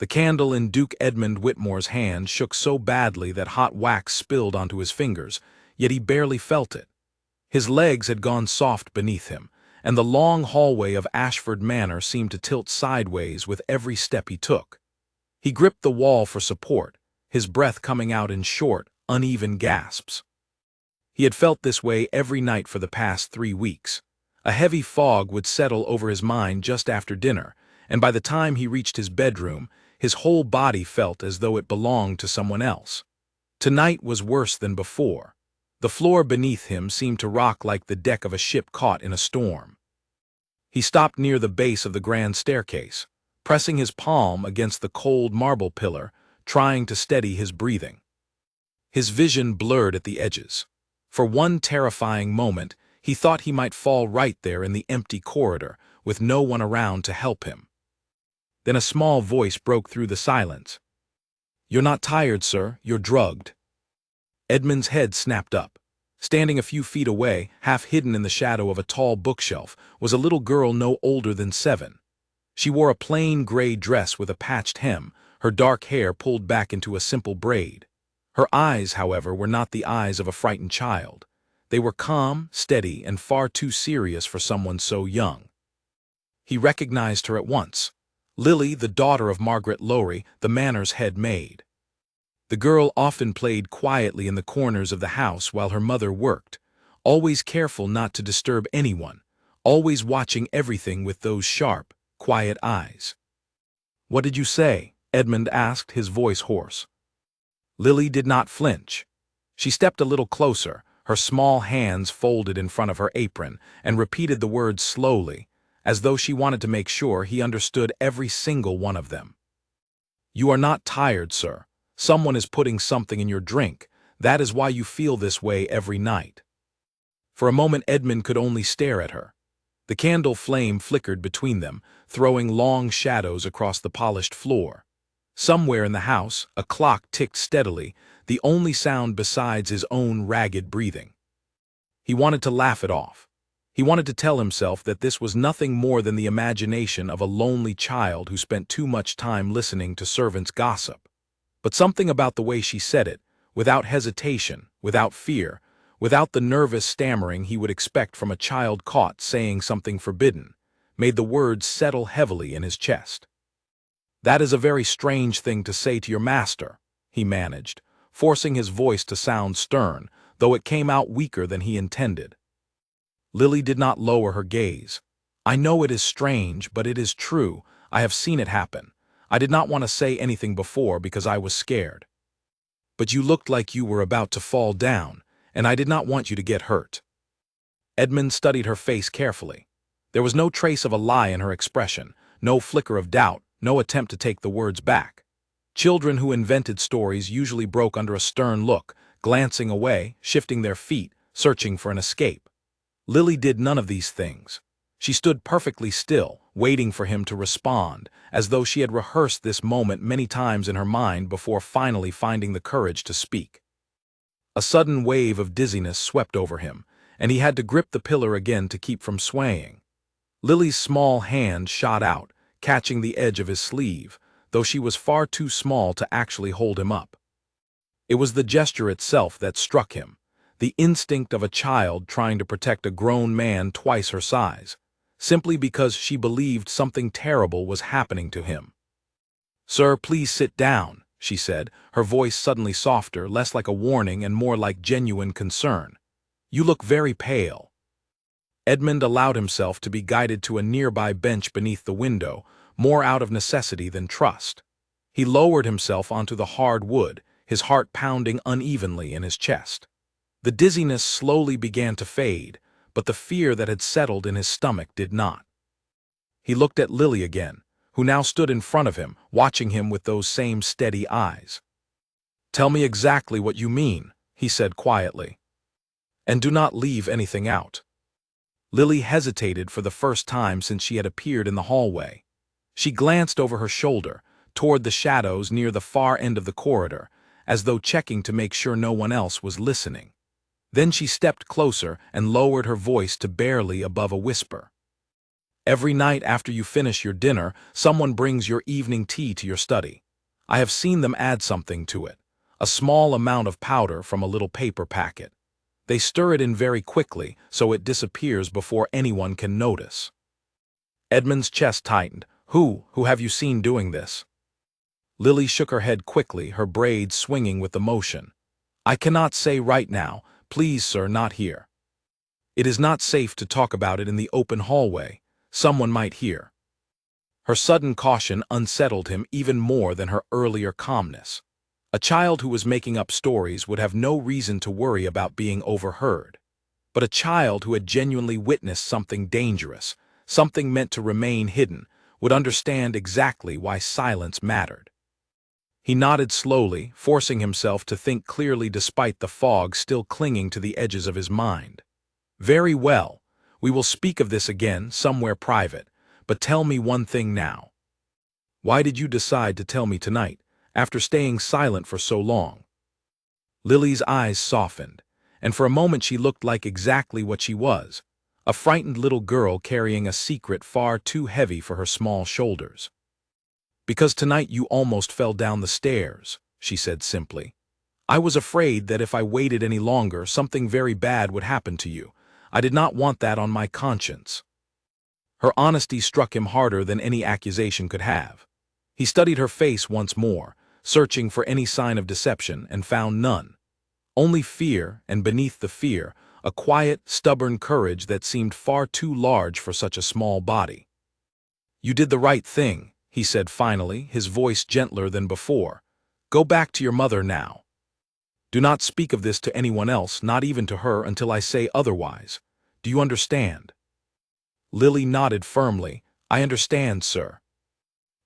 The candle in Duke Edmund Whitmore's hand shook so badly that hot wax spilled onto his fingers, yet he barely felt it. His legs had gone soft beneath him, and the long hallway of Ashford Manor seemed to tilt sideways with every step he took. He gripped the wall for support, his breath coming out in short, uneven gasps. He had felt this way every night for the past 3 weeks. A heavy fog would settle over his mind just after dinner, and by the time he reached his bedroom, his whole body felt as though it belonged to someone else. Tonight was worse than before. The floor beneath him seemed to rock like the deck of a ship caught in a storm. He stopped near the base of the grand staircase, pressing his palm against the cold marble pillar, trying to steady his breathing. His vision blurred at the edges. For one terrifying moment, he thought he might fall right there in the empty corridor, with no one around to help him. Then a small voice broke through the silence. "You're not tired, sir. You're drugged." Edmund's head snapped up. Standing a few feet away, half hidden in the shadow of a tall bookshelf, was a little girl no older than 7. She wore a plain gray dress with a patched hem, her dark hair pulled back into a simple braid. Her eyes, however, were not the eyes of a frightened child. They were calm, steady, and far too serious for someone so young. He recognized her at once. Lily, the daughter of Margaret Lowry, the manor's head maid. The girl often played quietly in the corners of the house while her mother worked, always careful not to disturb anyone, always watching everything with those sharp, quiet eyes. "What did you say?" Edmund asked, his voice hoarse. Lily did not flinch. She stepped a little closer, her small hands folded in front of her apron, and repeated the words slowly, as though she wanted to make sure he understood every single one of them. "You are not tired, sir. Someone is putting something in your drink. That is why you feel this way every night." For a moment Edmund could only stare at her. The candle flame flickered between them, throwing long shadows across the polished floor. Somewhere in the house, a clock ticked steadily, the only sound besides his own ragged breathing. He wanted to laugh it off. He wanted to tell himself that this was nothing more than the imagination of a lonely child who spent too much time listening to servants' gossip. But something about the way she said it, without hesitation, without fear, without the nervous stammering he would expect from a child caught saying something forbidden, made the words settle heavily in his chest. "That is a very strange thing to say to your master," he managed, forcing his voice to sound stern, though it came out weaker than he intended. Lily did not lower her gaze. "I know it is strange, but it is true. I have seen it happen. I did not want to say anything before because I was scared. But you looked like you were about to fall down, and I did not want you to get hurt." Edmund studied her face carefully. There was no trace of a lie in her expression, no flicker of doubt, no attempt to take the words back. Children who invented stories usually broke under a stern look, glancing away, shifting their feet, searching for an escape. Lily did none of these things. She stood perfectly still, waiting for him to respond, as though she had rehearsed this moment many times in her mind before finally finding the courage to speak. A sudden wave of dizziness swept over him, and he had to grip the pillar again to keep from swaying. Lily's small hand shot out, catching the edge of his sleeve, though she was far too small to actually hold him up. It was the gesture itself that struck him, the instinct of a child trying to protect a grown man twice her size, simply because she believed something terrible was happening to him. "Sir, please sit down," she said, her voice suddenly softer, less like a warning and more like genuine concern. "You look very pale." Edmund allowed himself to be guided to a nearby bench beneath the window, more out of necessity than trust. He lowered himself onto the hard wood, his heart pounding unevenly in his chest. The dizziness slowly began to fade, but the fear that had settled in his stomach did not. He looked at Lily again, who now stood in front of him, watching him with those same steady eyes. "Tell me exactly what you mean," he said quietly. "And do not leave anything out." Lily hesitated for the first time since she had appeared in the hallway. She glanced over her shoulder, toward the shadows near the far end of the corridor, as though checking to make sure no one else was listening. Then she stepped closer and lowered her voice to barely above a whisper. Every night after you finish your dinner, someone brings your evening tea to your study. I have seen them add something to it, a small amount of powder from a little paper packet. They stir it in very quickly, so it disappears before anyone can notice. Edmund's chest tightened. Who have you seen doing this? Lily shook her head quickly, her braids swinging with the motion. I cannot say right now. Please, sir, not here. It is not safe to talk about it in the open hallway. Someone might hear. Her sudden caution unsettled him even more than her earlier calmness. A child who was making up stories would have no reason to worry about being overheard. But a child who had genuinely witnessed something dangerous, something meant to remain hidden, would understand exactly why silence mattered. He nodded slowly, forcing himself to think clearly despite the fog still clinging to the edges of his mind. Very well, we will speak of this again, somewhere private, but tell me one thing now. Why did you decide to tell me tonight, after staying silent for so long? Lily's eyes softened, and for a moment she looked like exactly what she was, a frightened little girl carrying a secret far too heavy for her small shoulders. Because tonight you almost fell down the stairs, she said simply. I was afraid that if I waited any longer, something very bad would happen to you. I did not want that on my conscience. Her honesty struck him harder than any accusation could have. He studied her face once more, searching for any sign of deception, and found none. Only fear, and beneath the fear, a quiet, stubborn courage that seemed far too large for such a small body. You did the right thing, he said finally, his voice gentler than before. Go back to your mother now. Do not speak of this to anyone else, not even to her, until I say otherwise. Do you understand? Lily nodded firmly. I understand, sir.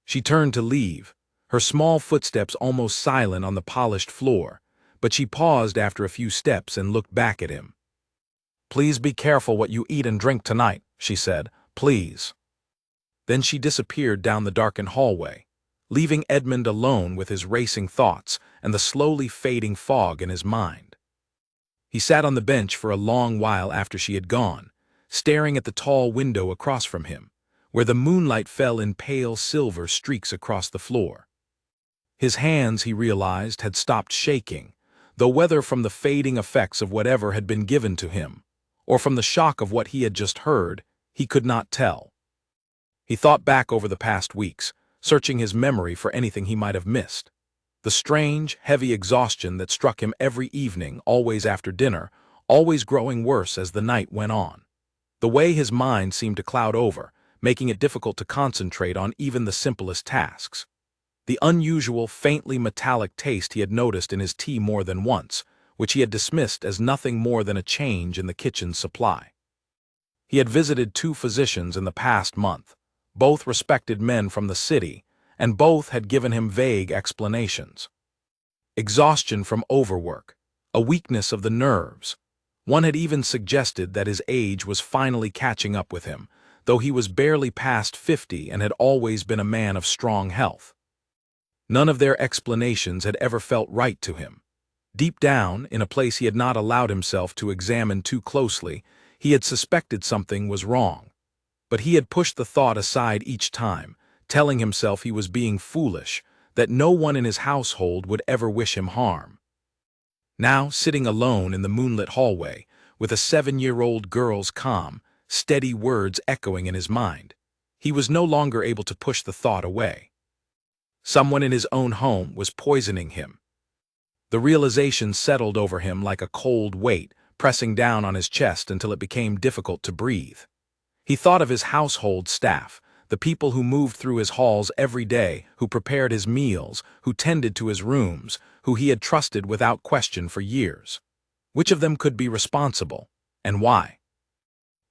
She turned to leave, her small footsteps almost silent on the polished floor, but she paused after a few steps and looked back at him. Please be careful what you eat and drink tonight, she said. Please. Then she disappeared down the darkened hallway, leaving Edmund alone with his racing thoughts and the slowly fading fog in his mind. He sat on the bench for a long while after she had gone, staring at the tall window across from him, where the moonlight fell in pale silver streaks across the floor. His hands, he realized, had stopped shaking, though whether from the fading effects of whatever had been given to him, or from the shock of what he had just heard, he could not tell. He thought back over the past weeks, searching his memory for anything he might have missed. The strange, heavy exhaustion that struck him every evening, always after dinner, always growing worse as the night went on. The way his mind seemed to cloud over, making it difficult to concentrate on even the simplest tasks. The unusual, faintly metallic taste he had noticed in his tea more than once, which he had dismissed as nothing more than a change in the kitchen's supply. He had visited 2 physicians in the past month, both respected men from the city, and both had given him vague explanations. Exhaustion from overwork, a weakness of the nerves. One had even suggested that his age was finally catching up with him, though he was barely past 50 and had always been a man of strong health. None of their explanations had ever felt right to him. Deep down, in a place he had not allowed himself to examine too closely, he had suspected something was wrong. But he had pushed the thought aside each time, telling himself he was being foolish, that no one in his household would ever wish him harm. Now, sitting alone in the moonlit hallway, with a 7-year-old girl's calm, steady words echoing in his mind, he was no longer able to push the thought away. Someone in his own home was poisoning him. The realization settled over him like a cold weight, pressing down on his chest until it became difficult to breathe. He thought of his household staff, the people who moved through his halls every day, who prepared his meals, who tended to his rooms, who he had trusted without question for years. Which of them could be responsible, and why?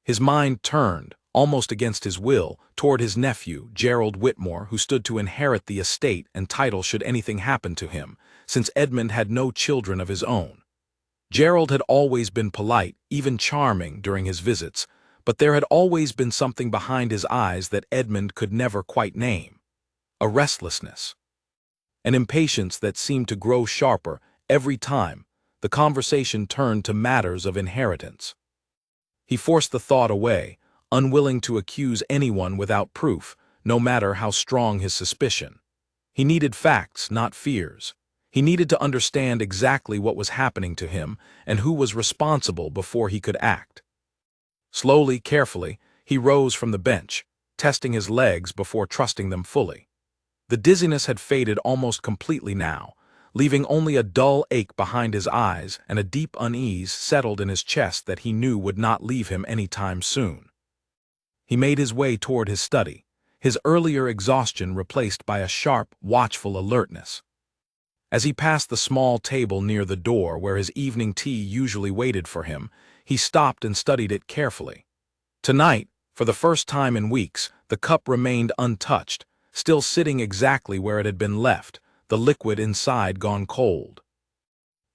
His mind turned, almost against his will, toward his nephew, Gerald Whitmore, who stood to inherit the estate and title should anything happen to him, since Edmund had no children of his own. Gerald had always been polite, even charming, during his visits, but there had always been something behind his eyes that Edmund could never quite name. A restlessness. An impatience that seemed to grow sharper every time the conversation turned to matters of inheritance. He forced the thought away, unwilling to accuse anyone without proof, no matter how strong his suspicion. He needed facts, not fears. He needed to understand exactly what was happening to him and who was responsible before he could act. Slowly, carefully, he rose from the bench, testing his legs before trusting them fully. The dizziness had faded almost completely now, leaving only a dull ache behind his eyes and a deep unease settled in his chest that he knew would not leave him any time soon. He made his way toward his study, his earlier exhaustion replaced by a sharp, watchful alertness. As he passed the small table near the door where his evening tea usually waited for him, he stopped and studied it carefully. Tonight, for the first time in weeks, the cup remained untouched, still sitting exactly where it had been left, the liquid inside gone cold.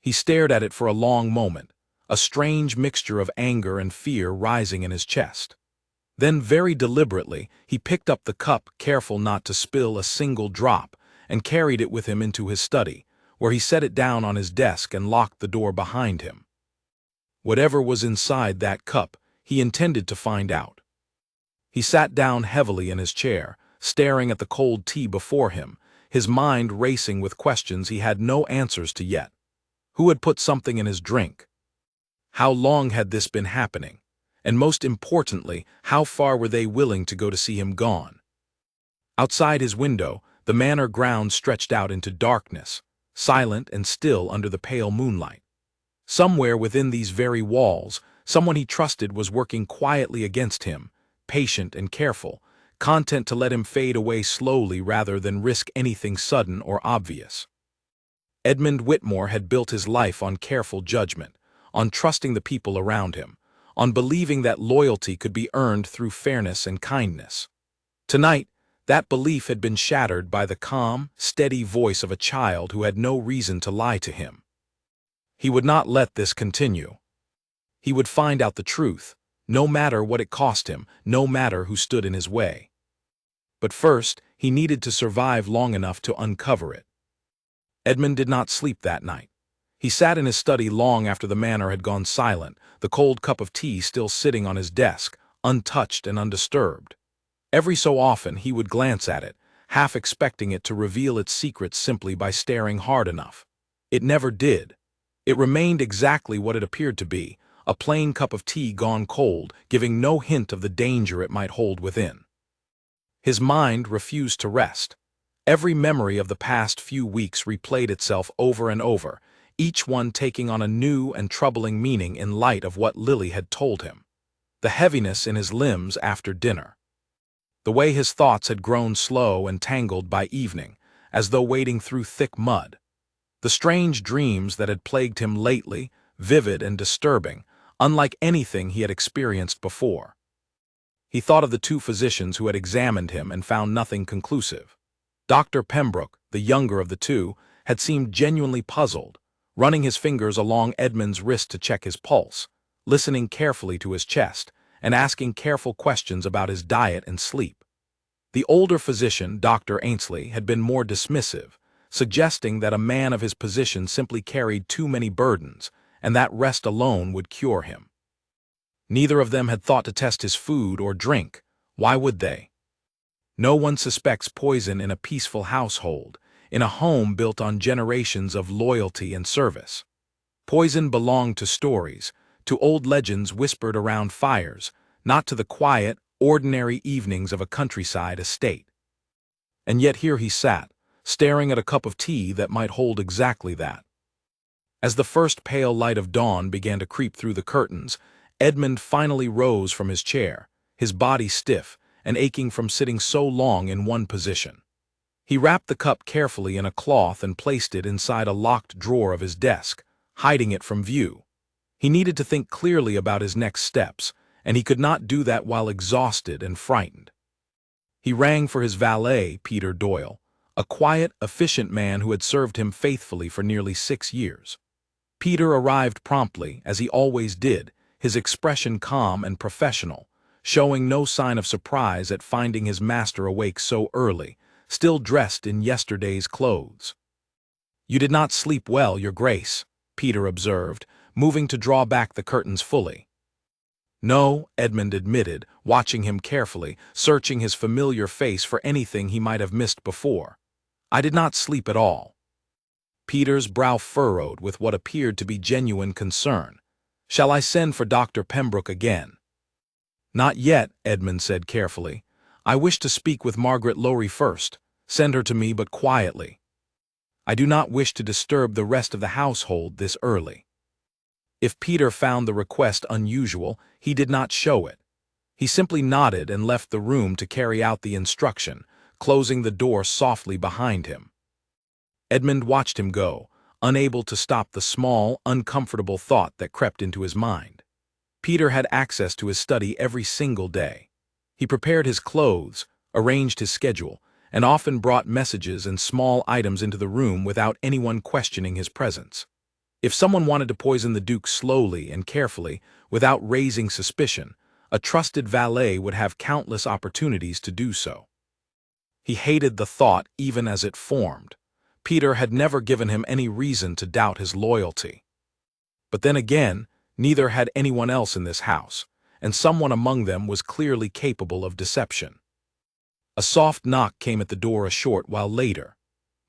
He stared at it for a long moment, a strange mixture of anger and fear rising in his chest. Then, very deliberately, he picked up the cup, careful not to spill a single drop, and carried it with him into his study, where he set it down on his desk and locked the door behind him. Whatever was inside that cup, he intended to find out. He sat down heavily in his chair, staring at the cold tea before him, his mind racing with questions he had no answers to yet. Who had put something in his drink? How long had this been happening? And most importantly, how far were they willing to go to see him gone? Outside his window, the manor grounds stretched out into darkness, silent and still under the pale moonlight. Somewhere within these very walls, someone he trusted was working quietly against him, patient and careful, content to let him fade away slowly rather than risk anything sudden or obvious. Edmund Whitmore had built his life on careful judgment, on trusting the people around him, on believing that loyalty could be earned through fairness and kindness. Tonight, that belief had been shattered by the calm, steady voice of a child who had no reason to lie to him. He would not let this continue. He would find out the truth, no matter what it cost him, no matter who stood in his way. But first, he needed to survive long enough to uncover it. Edmund did not sleep that night. He sat in his study long after the manor had gone silent, the cold cup of tea still sitting on his desk, untouched and undisturbed. Every so often he would glance at it, half expecting it to reveal its secrets simply by staring hard enough. It never did. It remained exactly what it appeared to be, a plain cup of tea gone cold, giving no hint of the danger it might hold within. His mind refused to rest. Every memory of the past few weeks replayed itself over and over, each one taking on a new and troubling meaning in light of what Lily had told him. The heaviness in his limbs after dinner. The way his thoughts had grown slow and tangled by evening, as though wading through thick mud. The strange dreams that had plagued him lately, vivid and disturbing, unlike anything he had experienced before. He thought of the two physicians who had examined him and found nothing conclusive. Dr. Pembroke, the younger of the two, had seemed genuinely puzzled, running his fingers along Edmund's wrist to check his pulse, listening carefully to his chest, and asking careful questions about his diet and sleep. The older physician, Dr. Ainsley, had been more dismissive, suggesting that a man of his position simply carried too many burdens, and that rest alone would cure him. Neither of them had thought to test his food or drink. Why would they? No one suspects poison in a peaceful household, in a home built on generations of loyalty and service. Poison belonged to stories, to old legends whispered around fires, not to the quiet, ordinary evenings of a countryside estate. And yet here he sat, staring at a cup of tea that might hold exactly that. As the first pale light of dawn began to creep through the curtains, Edmund finally rose from his chair, his body stiff and aching from sitting so long in one position. He wrapped the cup carefully in a cloth and placed it inside a locked drawer of his desk, hiding it from view. He needed to think clearly about his next steps, and he could not do that while exhausted and frightened. He rang for his valet, Peter Doyle, a quiet, efficient man who had served him faithfully for nearly 6 years. Peter arrived promptly, as he always did, his expression calm and professional, showing no sign of surprise at finding his master awake so early, still dressed in yesterday's clothes. "You did not sleep well, Your Grace," Peter observed, moving to draw back the curtains fully. No, Edmund admitted, watching him carefully, searching his familiar face for anything he might have missed before. I did not sleep at all. Peter's brow furrowed with what appeared to be genuine concern. Shall I send for Dr. Pembroke again? Not yet, Edmund said carefully. I wish to speak with Margaret Lowry first. Send her to me, but quietly. I do not wish to disturb the rest of the household this early. If Peter found the request unusual, he did not show it. He simply nodded and left the room to carry out the instruction, closing the door softly behind him. Edmund watched him go, unable to stop the small, uncomfortable thought that crept into his mind. Peter had access to his study every single day. He prepared his clothes, arranged his schedule, and often brought messages and small items into the room without anyone questioning his presence. If someone wanted to poison the Duke slowly and carefully, without raising suspicion, a trusted valet would have countless opportunities to do so. He hated the thought even as it formed. Peter had never given him any reason to doubt his loyalty. But then again, neither had anyone else in this house, and someone among them was clearly capable of deception. A soft knock came at the door a short while later.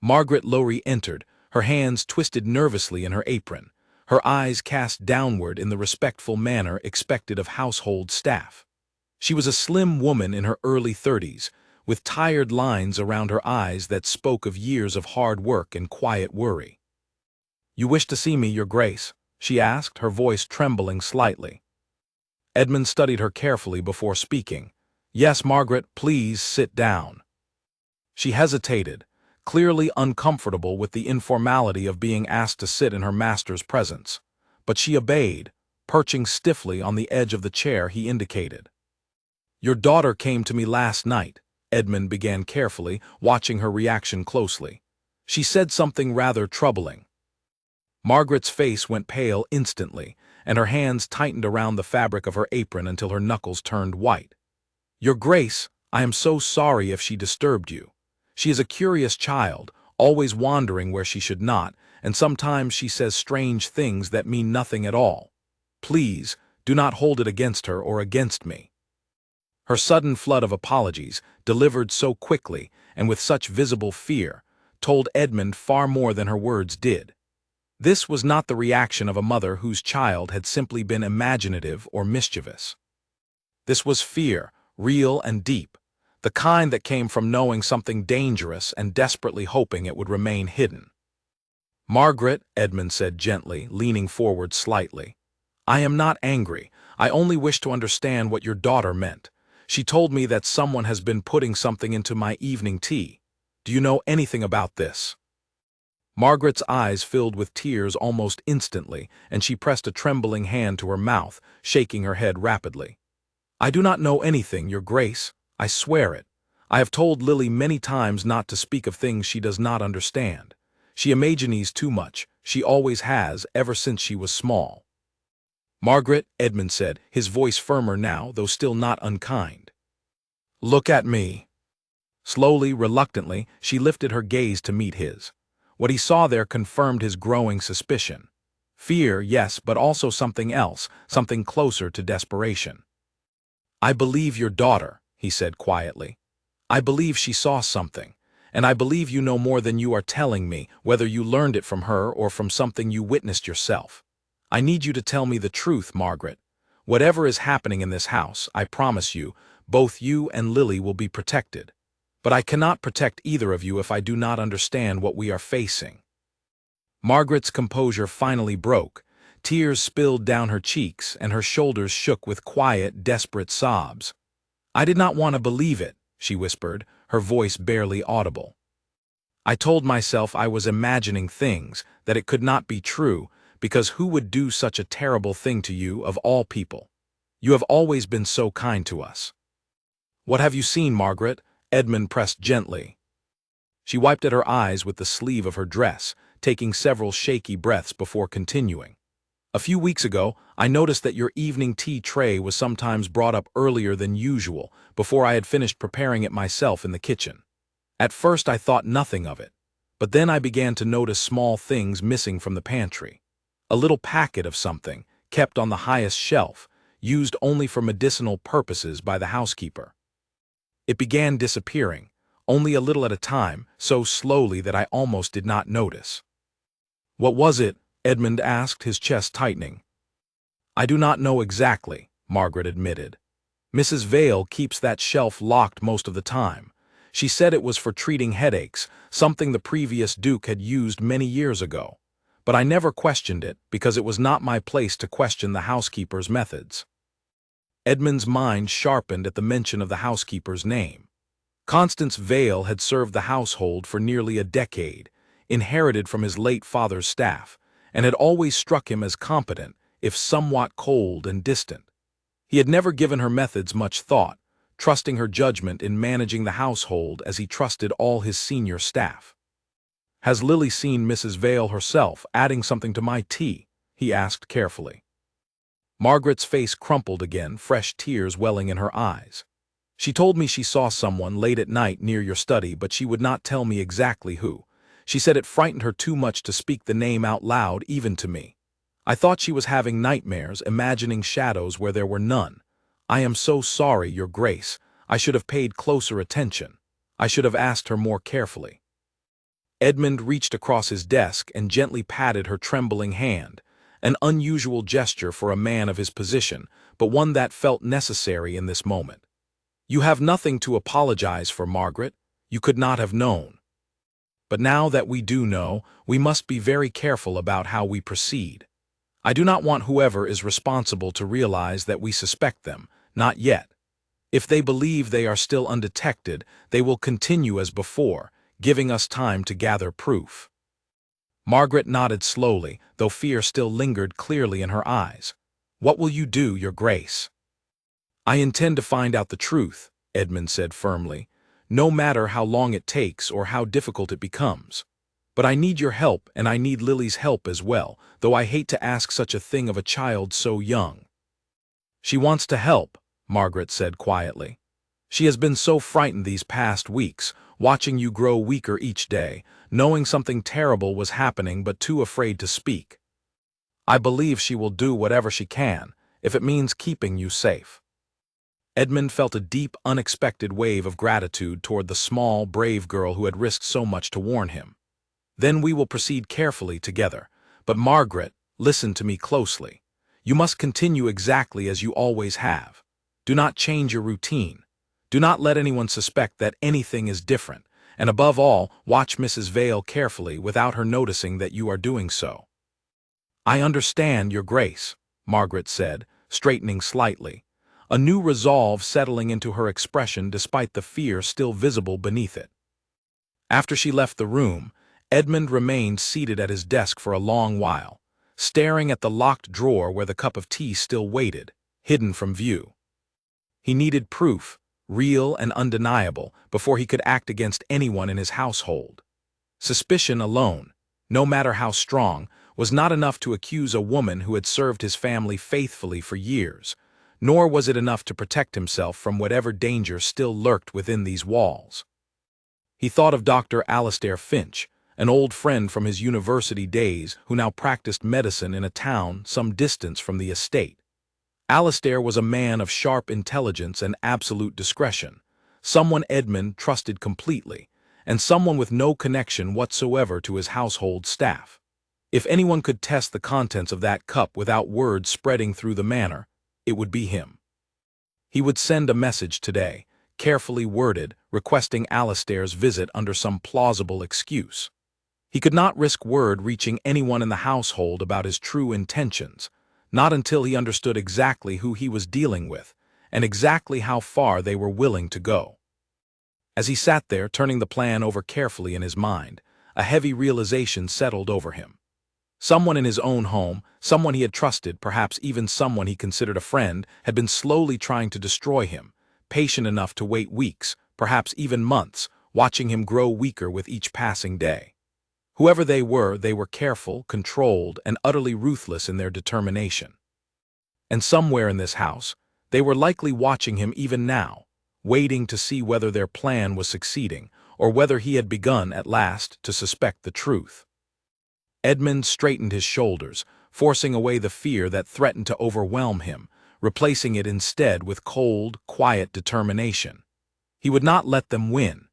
Margaret Lowry entered, her hands twisted nervously in her apron, her eyes cast downward in the respectful manner expected of household staff. She was a slim woman in her early 30s, with tired lines around her eyes that spoke of years of hard work and quiet worry. "You wish to see me, Your Grace?" she asked, her voice trembling slightly. Edmund studied her carefully before speaking. "Yes, Margaret, please sit down." She hesitated, clearly uncomfortable with the informality of being asked to sit in her master's presence, but she obeyed, perching stiffly on the edge of the chair he indicated. "Your daughter came to me last night," Edmund began carefully, watching her reaction closely. "She said something rather troubling." Margaret's face went pale instantly, and her hands tightened around the fabric of her apron until her knuckles turned white. "Your Grace, I am so sorry if she disturbed you. She is a curious child, always wandering where she should not, and sometimes she says strange things that mean nothing at all. Please, do not hold it against her or against me." Her sudden flood of apologies, delivered so quickly and with such visible fear, told Edmund far more than her words did. This was not the reaction of a mother whose child had simply been imaginative or mischievous. This was fear, real and deep, the kind that came from knowing something dangerous and desperately hoping it would remain hidden. "Margaret," Edmund said gently, leaning forward slightly, "I am not angry. I only wish to understand what your daughter meant. She told me that someone has been putting something into my evening tea. Do you know anything about this?" Margaret's eyes filled with tears almost instantly, and she pressed a trembling hand to her mouth, shaking her head rapidly. "I do not know anything, Your Grace. I swear it. I have told Lily many times not to speak of things she does not understand. She imagines too much. She always has, ever since she was small." "Margaret," Edmund said, his voice firmer now, though still not unkind. "Look at me." Slowly, reluctantly, she lifted her gaze to meet his. What he saw there confirmed his growing suspicion. Fear, yes, but also something else, something closer to desperation. "I believe your daughter," he said quietly. "I believe she saw something, and I believe you know more than you are telling me, whether you learned it from her or from something you witnessed yourself. I need you to tell me the truth, Margaret. Whatever is happening in this house, I promise you, both you and Lily will be protected. But I cannot protect either of you if I do not understand what we are facing." Margaret's composure finally broke. Tears spilled down her cheeks, and her shoulders shook with quiet, desperate sobs. "I did not want to believe it," she whispered, her voice barely audible. "I told myself I was imagining things, that it could not be true, because who would do such a terrible thing to you, of all people? You have always been so kind to us." "What have you seen, Margaret?" Edmund pressed gently. She wiped at her eyes with the sleeve of her dress, taking several shaky breaths before continuing. "A few weeks ago, I noticed that your evening tea tray was sometimes brought up earlier than usual, before I had finished preparing it myself in the kitchen. At first I thought nothing of it, but then I began to notice small things missing from the pantry. A little packet of something, kept on the highest shelf. used only for medicinal purposes by the housekeeper. It began disappearing, only a little at a time, so slowly that I almost did not notice. "What was it?" Edmund asked, his chest tightening. "I do not know exactly," Margaret admitted. "Mrs. Vale keeps that shelf locked most of the time. She said it was for treating headaches, something the previous Duke had used many years ago. But I never questioned it, because it was not my place to question the housekeeper's methods." Edmund's mind sharpened at the mention of the housekeeper's name. Constance Vale had served the household for nearly a decade, inherited from his late father's staff, and had always struck him as competent, if somewhat cold and distant. He had never given her methods much thought, trusting her judgment in managing the household as he trusted all his senior staff. "Has Lily seen Mrs. Vale herself adding something to my tea?" he asked carefully. Margaret's face crumpled again, fresh tears welling in her eyes. "She told me she saw someone late at night near your study, but she would not tell me exactly who. She said it frightened her too much to speak the name out loud, even to me. I thought she was having nightmares, imagining shadows where there were none. I am so sorry, Your Grace. I should have paid closer attention. I should have asked her more carefully." Edmund reached across his desk and gently patted her trembling hand, an unusual gesture for a man of his position, but one that felt necessary in this moment. "You have nothing to apologize for, Margaret. You could not have known. But now that we do know, we must be very careful about how we proceed. I do not want whoever is responsible to realize that we suspect them, not yet. If they believe they are still undetected, they will continue as before, giving us time to gather proof." Margaret nodded slowly, though fear still lingered clearly in her eyes. "What will you do, Your Grace?" "I intend to find out the truth," Edmund said firmly, "no matter how long it takes or how difficult it becomes. But I need your help, and I need Lily's help as well, though I hate to ask such a thing of a child so young." "She wants to help," Margaret said quietly. "She has been so frightened these past weeks, watching you grow weaker each day, knowing something terrible was happening but too afraid to speak. I believe she will do whatever she can, if it means keeping you safe." Edmund felt a deep, unexpected wave of gratitude toward the small, brave girl who had risked so much to warn him. "Then we will proceed carefully together. But Margaret, listen to me closely. You must continue exactly as you always have. Do not change your routine. Do not let anyone suspect that anything is different, and above all, watch Mrs. Vale carefully without her noticing that you are doing so." "I understand, Your Grace," Margaret said, straightening slightly, a new resolve settling into her expression despite the fear still visible beneath it. After she left the room, Edmund remained seated at his desk for a long while, staring at the locked drawer where the cup of tea still waited, hidden from view. He needed proof, real and undeniable, before he could act against anyone in his household. Suspicion alone, no matter how strong, was not enough to accuse a woman who had served his family faithfully for years, nor was it enough to protect himself from whatever danger still lurked within these walls. He thought of Dr. Alastair Finch, an old friend from his university days who now practiced medicine in a town some distance from the estate. Alastair was a man of sharp intelligence and absolute discretion, someone Edmund trusted completely, and someone with no connection whatsoever to his household staff. If anyone could test the contents of that cup without word spreading through the manor, it would be him. He would send a message today, carefully worded, requesting Alastair's visit under some plausible excuse. He could not risk word reaching anyone in the household about his true intentions, not until he understood exactly who he was dealing with, and exactly how far they were willing to go. As he sat there turning the plan over carefully in his mind, a heavy realization settled over him. Someone in his own home, someone he had trusted, perhaps even someone he considered a friend, had been slowly trying to destroy him, patient enough to wait weeks, perhaps even months, watching him grow weaker with each passing day. Whoever they were careful, controlled, and utterly ruthless in their determination. And somewhere in this house, they were likely watching him even now, waiting to see whether their plan was succeeding, or whether he had begun at last to suspect the truth. Edmund straightened his shoulders, forcing away the fear that threatened to overwhelm him, replacing it instead with cold, quiet determination. He would not let them win.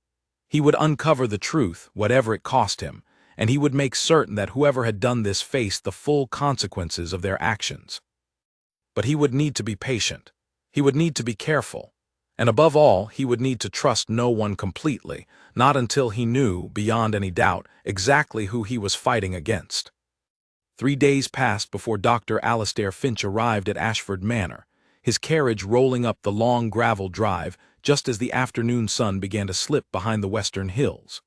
He would uncover the truth, whatever it cost him, and he would make certain that whoever had done this faced the full consequences of their actions. But he would need to be patient. He would need to be careful. And above all, he would need to trust no one completely, not until he knew, beyond any doubt, exactly who he was fighting against. 3 days passed before Dr. Alastair Finch arrived at Ashford Manor, his carriage rolling up the long gravel drive just as the afternoon sun began to slip behind the western hills.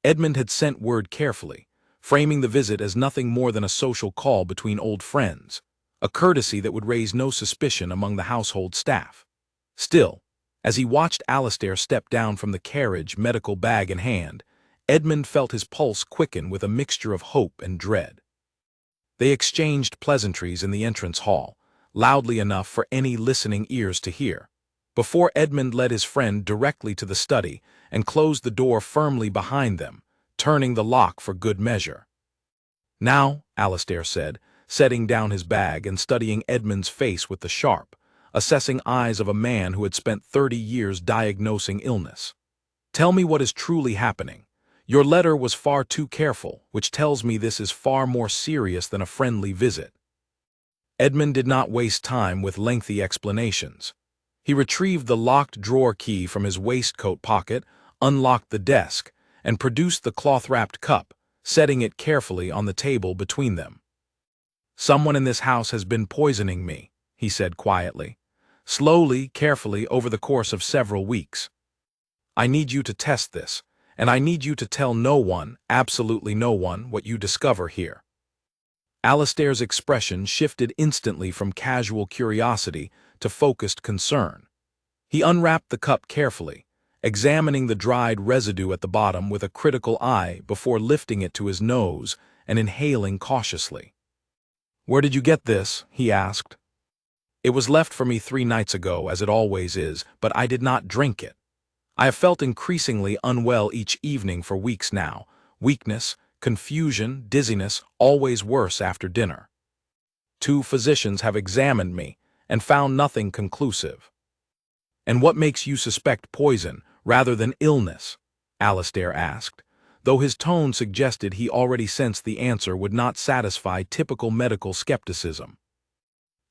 Edmund had sent word carefully, framing the visit as nothing more than a social call between old friends, a courtesy that would raise no suspicion among the household staff. Still, as he watched Alastair step down from the carriage, medical bag in hand, Edmund felt his pulse quicken with a mixture of hope and dread. They exchanged pleasantries in the entrance hall, loudly enough for any listening ears to hear, before Edmund led his friend directly to the study and closed the door firmly behind them, turning the lock for good measure. "Now," Alastair said, setting down his bag and studying Edmund's face with the sharp, assessing eyes of a man who had spent 30 years diagnosing illness. "Tell me what is truly happening. Your letter was far too careful, which tells me this is far more serious than a friendly visit." Edmund did not waste time with lengthy explanations. He retrieved the locked drawer key from his waistcoat pocket, unlocked the desk, and produced the cloth-wrapped cup, setting it carefully on the table between them. "Someone in this house has been poisoning me," he said quietly, slowly, carefully over the course of several weeks. "I need you to test this, and I need you to tell no one, absolutely no one, what you discover here." Alastair's expression shifted instantly from casual curiosity to focused concern. He unwrapped the cup carefully, examining the dried residue at the bottom with a critical eye before lifting it to his nose and inhaling cautiously. "Where did you get this?" he asked. "It was left for me 3 nights ago, as it always is, but I did not drink it. I have felt increasingly unwell each evening for weeks now. Weakness, confusion, dizziness, always worse after dinner. 2 physicians have examined me and found nothing conclusive." "And what makes you suspect poison rather than illness?" Alastair asked, though his tone suggested he already sensed the answer would not satisfy typical medical skepticism.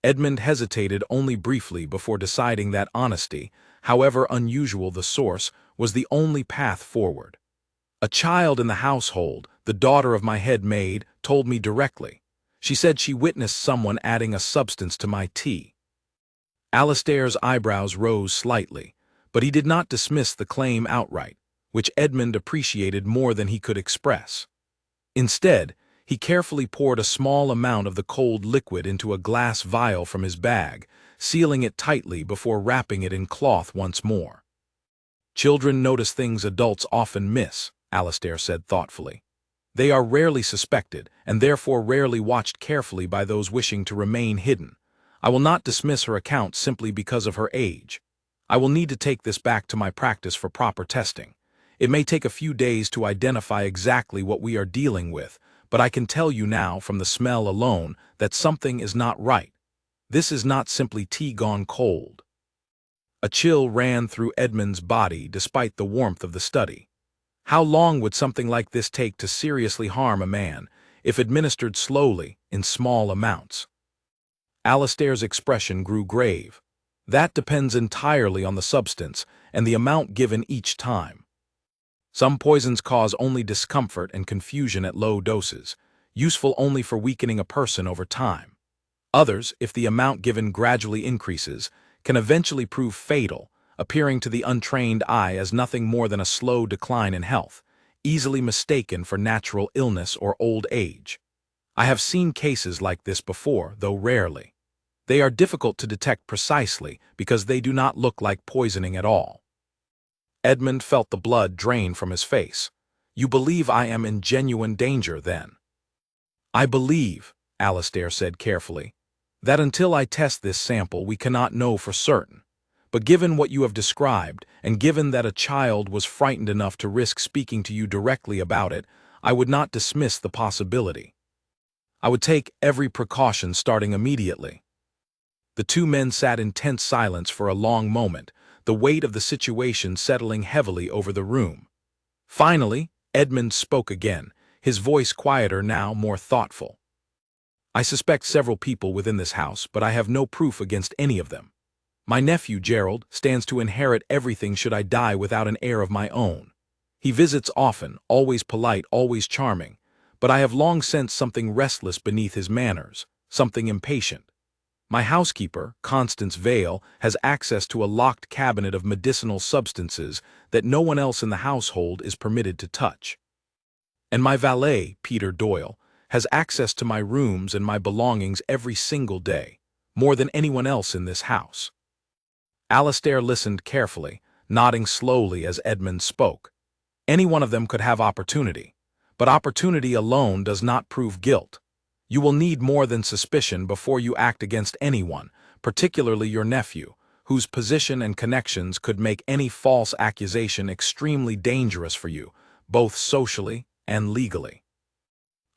Edmund hesitated only briefly before deciding that honesty, however unusual the source, was the only path forward. "A child in the household, the daughter of my head maid, told me directly. She said she witnessed someone adding a substance to my tea." Alastair's eyebrows rose slightly, but he did not dismiss the claim outright, which Edmund appreciated more than he could express. Instead, he carefully poured a small amount of the cold liquid into a glass vial from his bag, sealing it tightly before wrapping it in cloth once more. "Children notice things adults often miss," Alastair said thoughtfully. "They are rarely suspected, and therefore rarely watched carefully by those wishing to remain hidden. I will not dismiss her account simply because of her age. I will need to take this back to my practice for proper testing. It may take a few days to identify exactly what we are dealing with, but I can tell you now, from the smell alone, that something is not right. This is not simply tea gone cold." A chill ran through Edmund's body despite the warmth of the study. How long would something like this take to seriously harm a man, if administered slowly, in small amounts? Alastair's expression grew grave. "That depends entirely on the substance and the amount given each time. Some poisons cause only discomfort and confusion at low doses, useful only for weakening a person over time. Others, if the amount given gradually increases, can eventually prove fatal, appearing to the untrained eye as nothing more than a slow decline in health, easily mistaken for natural illness or old age. I have seen cases like this before, though rarely. They are difficult to detect precisely because they do not look like poisoning at all." Edmund felt the blood drain from his face. "You believe I am in genuine danger, then?" "I believe," Alastair said carefully, "that until I test this sample we cannot know for certain. But given what you have described, and given that a child was frightened enough to risk speaking to you directly about it, I would not dismiss the possibility. I would take every precaution starting immediately." The two men sat in tense silence for a long moment, the weight of the situation settling heavily over the room. Finally, Edmund spoke again, his voice quieter now, more thoughtful. "I suspect several people within this house, but I have no proof against any of them. My nephew, Gerald, stands to inherit everything should I die without an heir of my own. He visits often, always polite, always charming, but I have long sensed something restless beneath his manners, something impatient. My housekeeper, Constance Vale, has access to a locked cabinet of medicinal substances that no one else in the household is permitted to touch. And my valet, Peter Doyle, has access to my rooms and my belongings every single day, more than anyone else in this house." Alastair listened carefully, nodding slowly as Edmund spoke. Any one of them could have opportunity, but opportunity alone does not prove guilt. You will need more than suspicion before you act against anyone, particularly your nephew, whose position and connections could make any false accusation extremely dangerous for you, both socially and legally.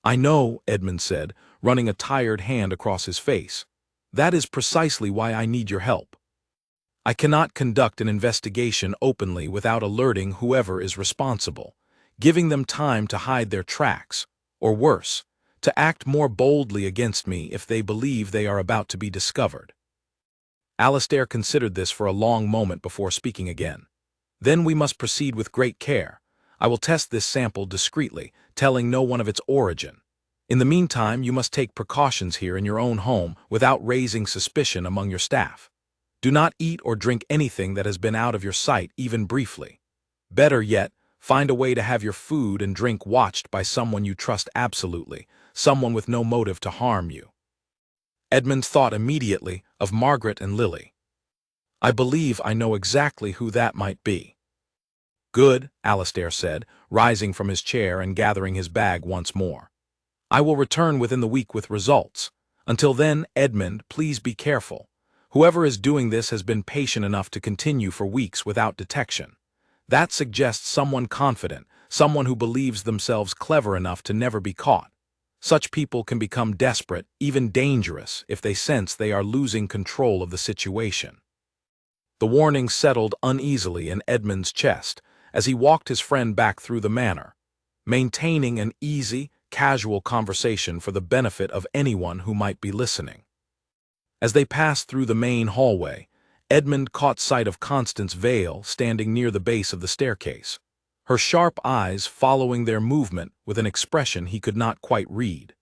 "I know," Edmund said, running a tired hand across his face. "That is precisely why I need your help. I cannot conduct an investigation openly without alerting whoever is responsible, giving them time to hide their tracks, or worse, to act more boldly against me if they believe they are about to be discovered." Alastair considered this for a long moment before speaking again. "Then we must proceed with great care. I will test this sample discreetly, telling no one of its origin. In the meantime, you must take precautions here in your own home without raising suspicion among your staff. Do not eat or drink anything that has been out of your sight even briefly. Better yet, find a way to have your food and drink watched by someone you trust absolutely, someone with no motive to harm you." Edmund thought immediately of Margaret and Lily. "I believe I know exactly who that might be." "Good," Alastair said, rising from his chair and gathering his bag once more. "I will return within the week with results. Until then, Edmund, please be careful. Whoever is doing this has been patient enough to continue for weeks without detection. That suggests someone confident, someone who believes themselves clever enough to never be caught. Such people can become desperate, even dangerous, if they sense they are losing control of the situation." The warning settled uneasily in Edmund's chest as he walked his friend back through the manor, maintaining an easy, casual conversation for the benefit of anyone who might be listening. As they passed through the main hallway, Edmund caught sight of Constance Vale standing near the base of the staircase, her sharp eyes following their movement with an expression he could not quite read.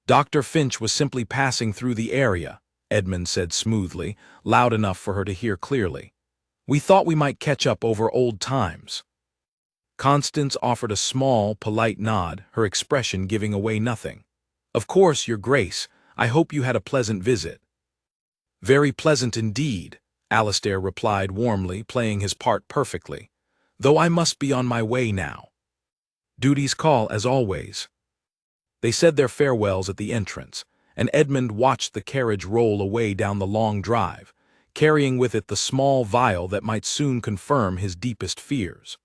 "Dr. Finch was simply passing through the area," Edmund said smoothly, loud enough for her to hear clearly. "We thought we might catch up over old times." Constance offered a small, polite nod, her expression giving away nothing. "Of course, Your Grace. I hope you had a pleasant visit." "Very pleasant indeed," Alastair replied warmly, playing his part perfectly. "Though I must be on my way now. Duties call, as always." They said their farewells at the entrance, and Edmund watched the carriage roll away down the long drive, carrying with it the small vial that might soon confirm his deepest fears.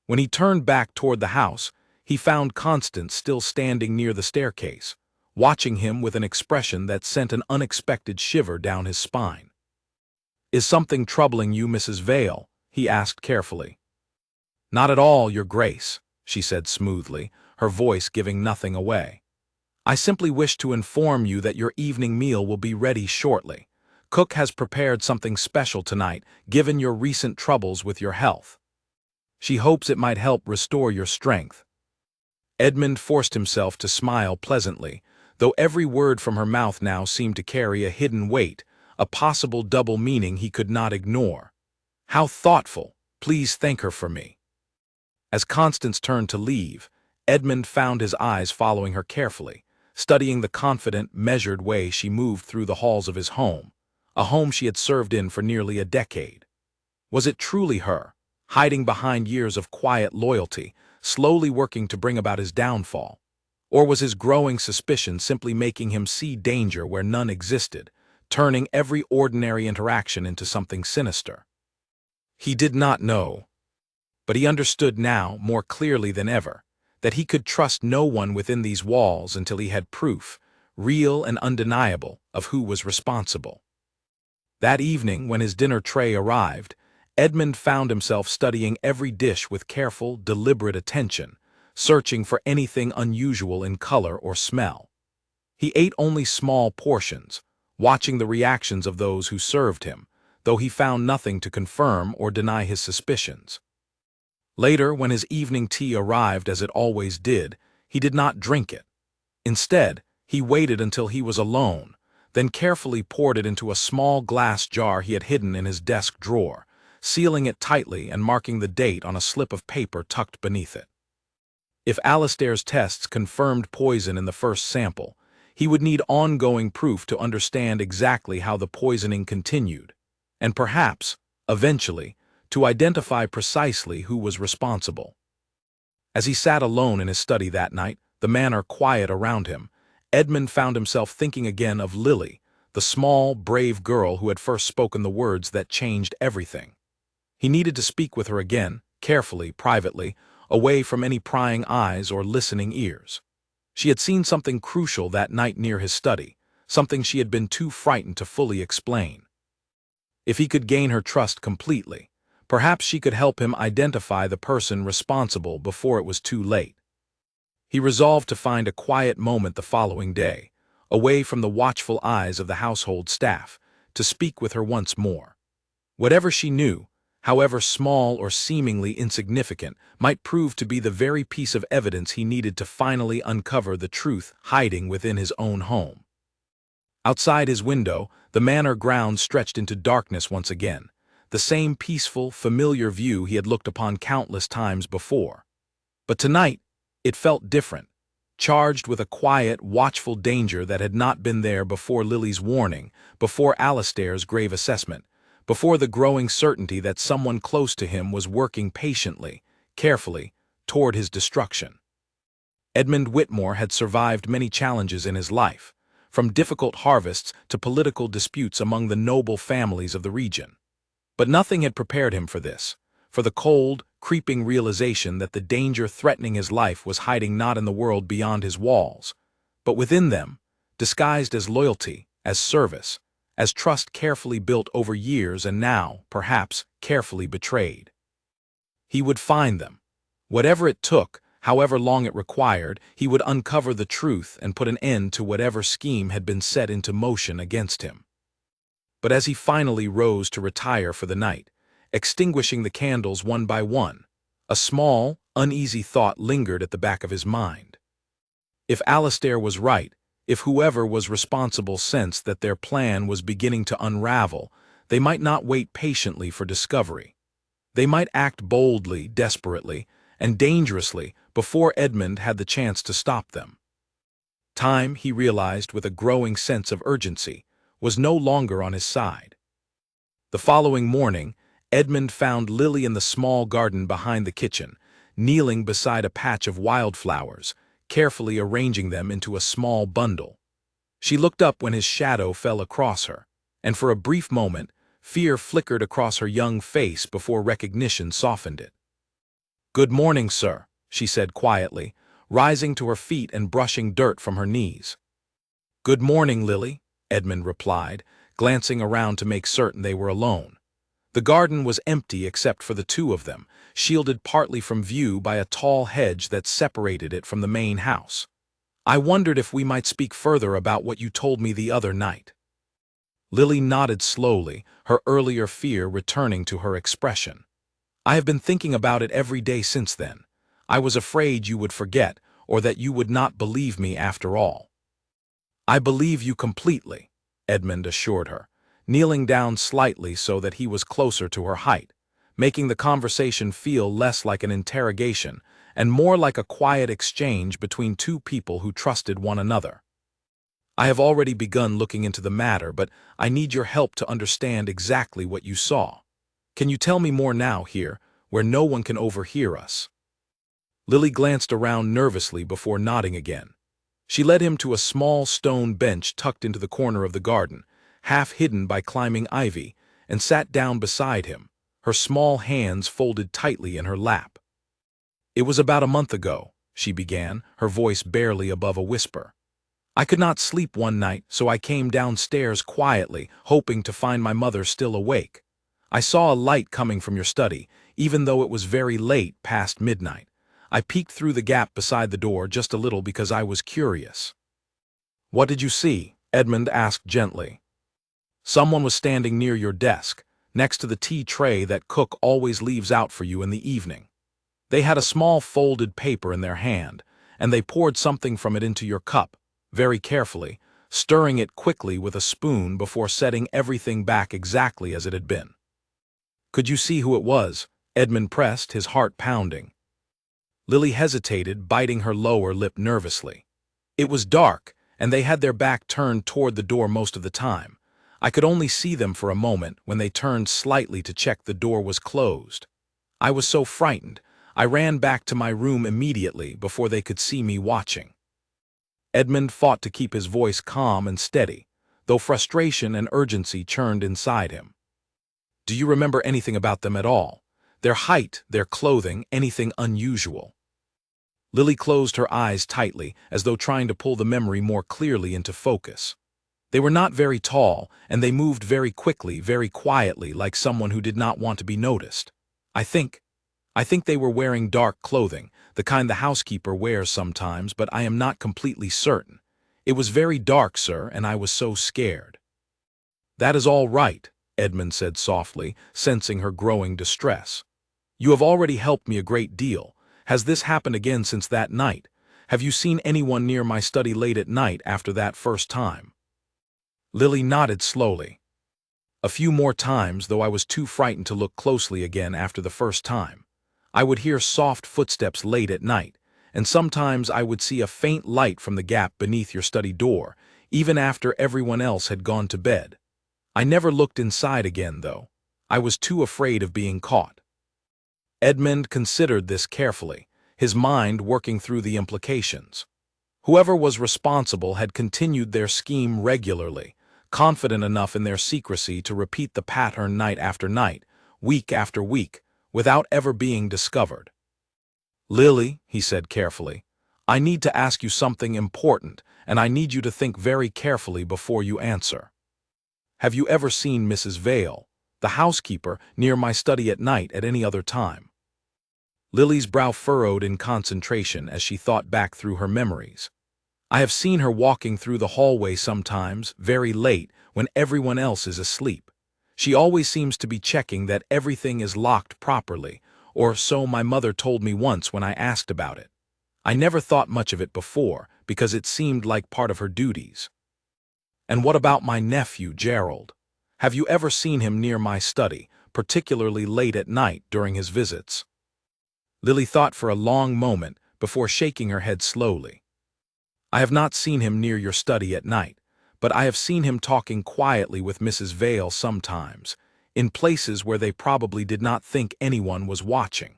When he turned back toward the house, he found Constance still standing near the staircase, watching him with an expression that sent an unexpected shiver down his spine. "Is something troubling you, Mrs. Vale?" he asked carefully. "Not at all, Your Grace," she said smoothly, her voice giving nothing away. "I simply wish to inform you that your evening meal will be ready shortly. Cook has prepared something special tonight, given your recent troubles with your health. She hopes it might help restore your strength." Edmund forced himself to smile pleasantly, though every word from her mouth now seemed to carry a hidden weight, a possible double meaning he could not ignore. "How thoughtful! Please thank her for me." As Constance turned to leave, Edmund found his eyes following her carefully, studying the confident, measured way she moved through the halls of his home, a home she had served in for nearly a decade. Was it truly her, hiding behind years of quiet loyalty, slowly working to bring about his downfall? Or was his growing suspicion simply making him see danger where none existed, turning every ordinary interaction into something sinister? He did not know, but he understood now, more clearly than ever, that he could trust no one within these walls until he had proof, real and undeniable, of who was responsible. That evening, when his dinner tray arrived, Edmund found himself studying every dish with careful, deliberate attention, searching for anything unusual in color or smell. He ate only small portions, watching the reactions of those who served him, though he found nothing to confirm or deny his suspicions. Later, when his evening tea arrived as it always did, he did not drink it. Instead, he waited until he was alone, then carefully poured it into a small glass jar he had hidden in his desk drawer, sealing it tightly and marking the date on a slip of paper tucked beneath it. If Alistair's tests confirmed poison in the first sample, he would need ongoing proof to understand exactly how the poisoning continued, and perhaps, eventually, to identify precisely who was responsible. As he sat alone in his study that night, the manor quiet around him, Edmund found himself thinking again of Lily, the small, brave girl who had first spoken the words that changed everything. He needed to speak with her again, carefully, privately, away from any prying eyes or listening ears. She had seen something crucial that night near his study, something she had been too frightened to fully explain. If he could gain her trust completely, perhaps she could help him identify the person responsible before it was too late. He resolved to find a quiet moment the following day, away from the watchful eyes of the household staff, to speak with her once more. Whatever she knew, however small or seemingly insignificant, might prove to be the very piece of evidence he needed to finally uncover the truth hiding within his own home. Outside his window, the manor grounds stretched into darkness once again, the same peaceful, familiar view he had looked upon countless times before. But tonight, it felt different, charged with a quiet, watchful danger that had not been there before Lily's warning, before Alistair's grave assessment, before the growing certainty that someone close to him was working patiently, carefully, toward his destruction. Edmund Whitmore had survived many challenges in his life, from difficult harvests to political disputes among the noble families of the region. But nothing had prepared him for this, for the cold, creeping realization that the danger threatening his life was hiding not in the world beyond his walls, but within them, disguised as loyalty, as service, as trust carefully built over years and now, perhaps, carefully betrayed. He would find them. Whatever it took, however long it required, he would uncover the truth and put an end to whatever scheme had been set into motion against him. But as he finally rose to retire for the night, extinguishing the candles one by one, a small, uneasy thought lingered at the back of his mind. If Alistair was right, if whoever was responsible sensed that their plan was beginning to unravel, they might not wait patiently for discovery. They might act boldly, desperately, and dangerously before Edmund had the chance to stop them. Time, he realized with a growing sense of urgency, was no longer on his side. The following morning, Edmund found Lily in the small garden behind the kitchen, kneeling beside a patch of wildflowers, carefully arranging them into a small bundle. She looked up when his shadow fell across her, and for a brief moment, fear flickered across her young face before recognition softened it. "Good morning, sir," she said quietly, rising to her feet and brushing dirt from her knees. "Good morning, Lily," Edmund replied, glancing around to make certain they were alone. The garden was empty except for the two of them, shielded partly from view by a tall hedge that separated it from the main house. "I wondered if we might speak further about what you told me the other night." Lily nodded slowly, her earlier fear returning to her expression. "I have been thinking about it every day since then. I was afraid you would forget, or that you would not believe me after all." "I believe you completely," Edmund assured her, kneeling down slightly so that he was closer to her height, making the conversation feel less like an interrogation and more like a quiet exchange between two people who trusted one another. "I have already begun looking into the matter, but I need your help to understand exactly what you saw. Can you tell me more now here, where no one can overhear us?" Lily glanced around nervously before nodding again. She led him to a small stone bench tucked into the corner of the garden, half hidden by climbing ivy, and sat down beside him, her small hands folded tightly in her lap. "It was about a month ago," she began, her voice barely above a whisper. I could not sleep one night, so I came downstairs quietly, hoping to find my mother still awake. I saw a light coming from your study, even though it was very late, past midnight. I peeked through the gap beside the door just a little because I was curious. What did you see? Edmund asked gently. Someone was standing near your desk, next to the tea tray that Cook always leaves out for you in the evening. They had a small folded paper in their hand, and they poured something from it into your cup, very carefully, stirring it quickly with a spoon before setting everything back exactly as it had been. Could you see who it was? Edmund pressed, his heart pounding. Lily hesitated, biting her lower lip nervously. It was dark, and they had their back turned toward the door most of the time. I could only see them for a moment when they turned slightly to check the door was closed. I was so frightened, I ran back to my room immediately before they could see me watching. Edmund fought to keep his voice calm and steady, though frustration and urgency churned inside him. Do you remember anything about them at all? Their height, their clothing, anything unusual? Lily closed her eyes tightly, as though trying to pull the memory more clearly into focus. They were not very tall, and they moved very quickly, very quietly, like someone who did not want to be noticed. I think they were wearing dark clothing, the kind the housekeeper wears sometimes, but I am not completely certain. It was very dark, sir, and I was so scared. That is all right, Edmund said softly, sensing her growing distress. You have already helped me a great deal. Has this happened again since that night? Have you seen anyone near my study late at night after that first time? Lily nodded slowly. A few more times, though I was too frightened to look closely again after the first time. I would hear soft footsteps late at night, and sometimes I would see a faint light from the gap beneath your study door, even after everyone else had gone to bed. I never looked inside again, though. I was too afraid of being caught. Edmund considered this carefully, his mind working through the implications. Whoever was responsible had continued their scheme regularly, confident enough in their secrecy to repeat the pattern night after night, week after week, without ever being discovered. Lily, he said carefully, I need to ask you something important, and I need you to think very carefully before you answer. Have you ever seen Mrs. Vale, the housekeeper, near my study at night at any other time? Lily's brow furrowed in concentration as she thought back through her memories. I have seen her walking through the hallway sometimes, very late, when everyone else is asleep. She always seems to be checking that everything is locked properly, or so my mother told me once when I asked about it. I never thought much of it before, because it seemed like part of her duties. And what about my nephew, Gerald? Have you ever seen him near my study, particularly late at night during his visits? Lily thought for a long moment before shaking her head slowly. I have not seen him near your study at night, but I have seen him talking quietly with Mrs. Vale sometimes, in places where they probably did not think anyone was watching.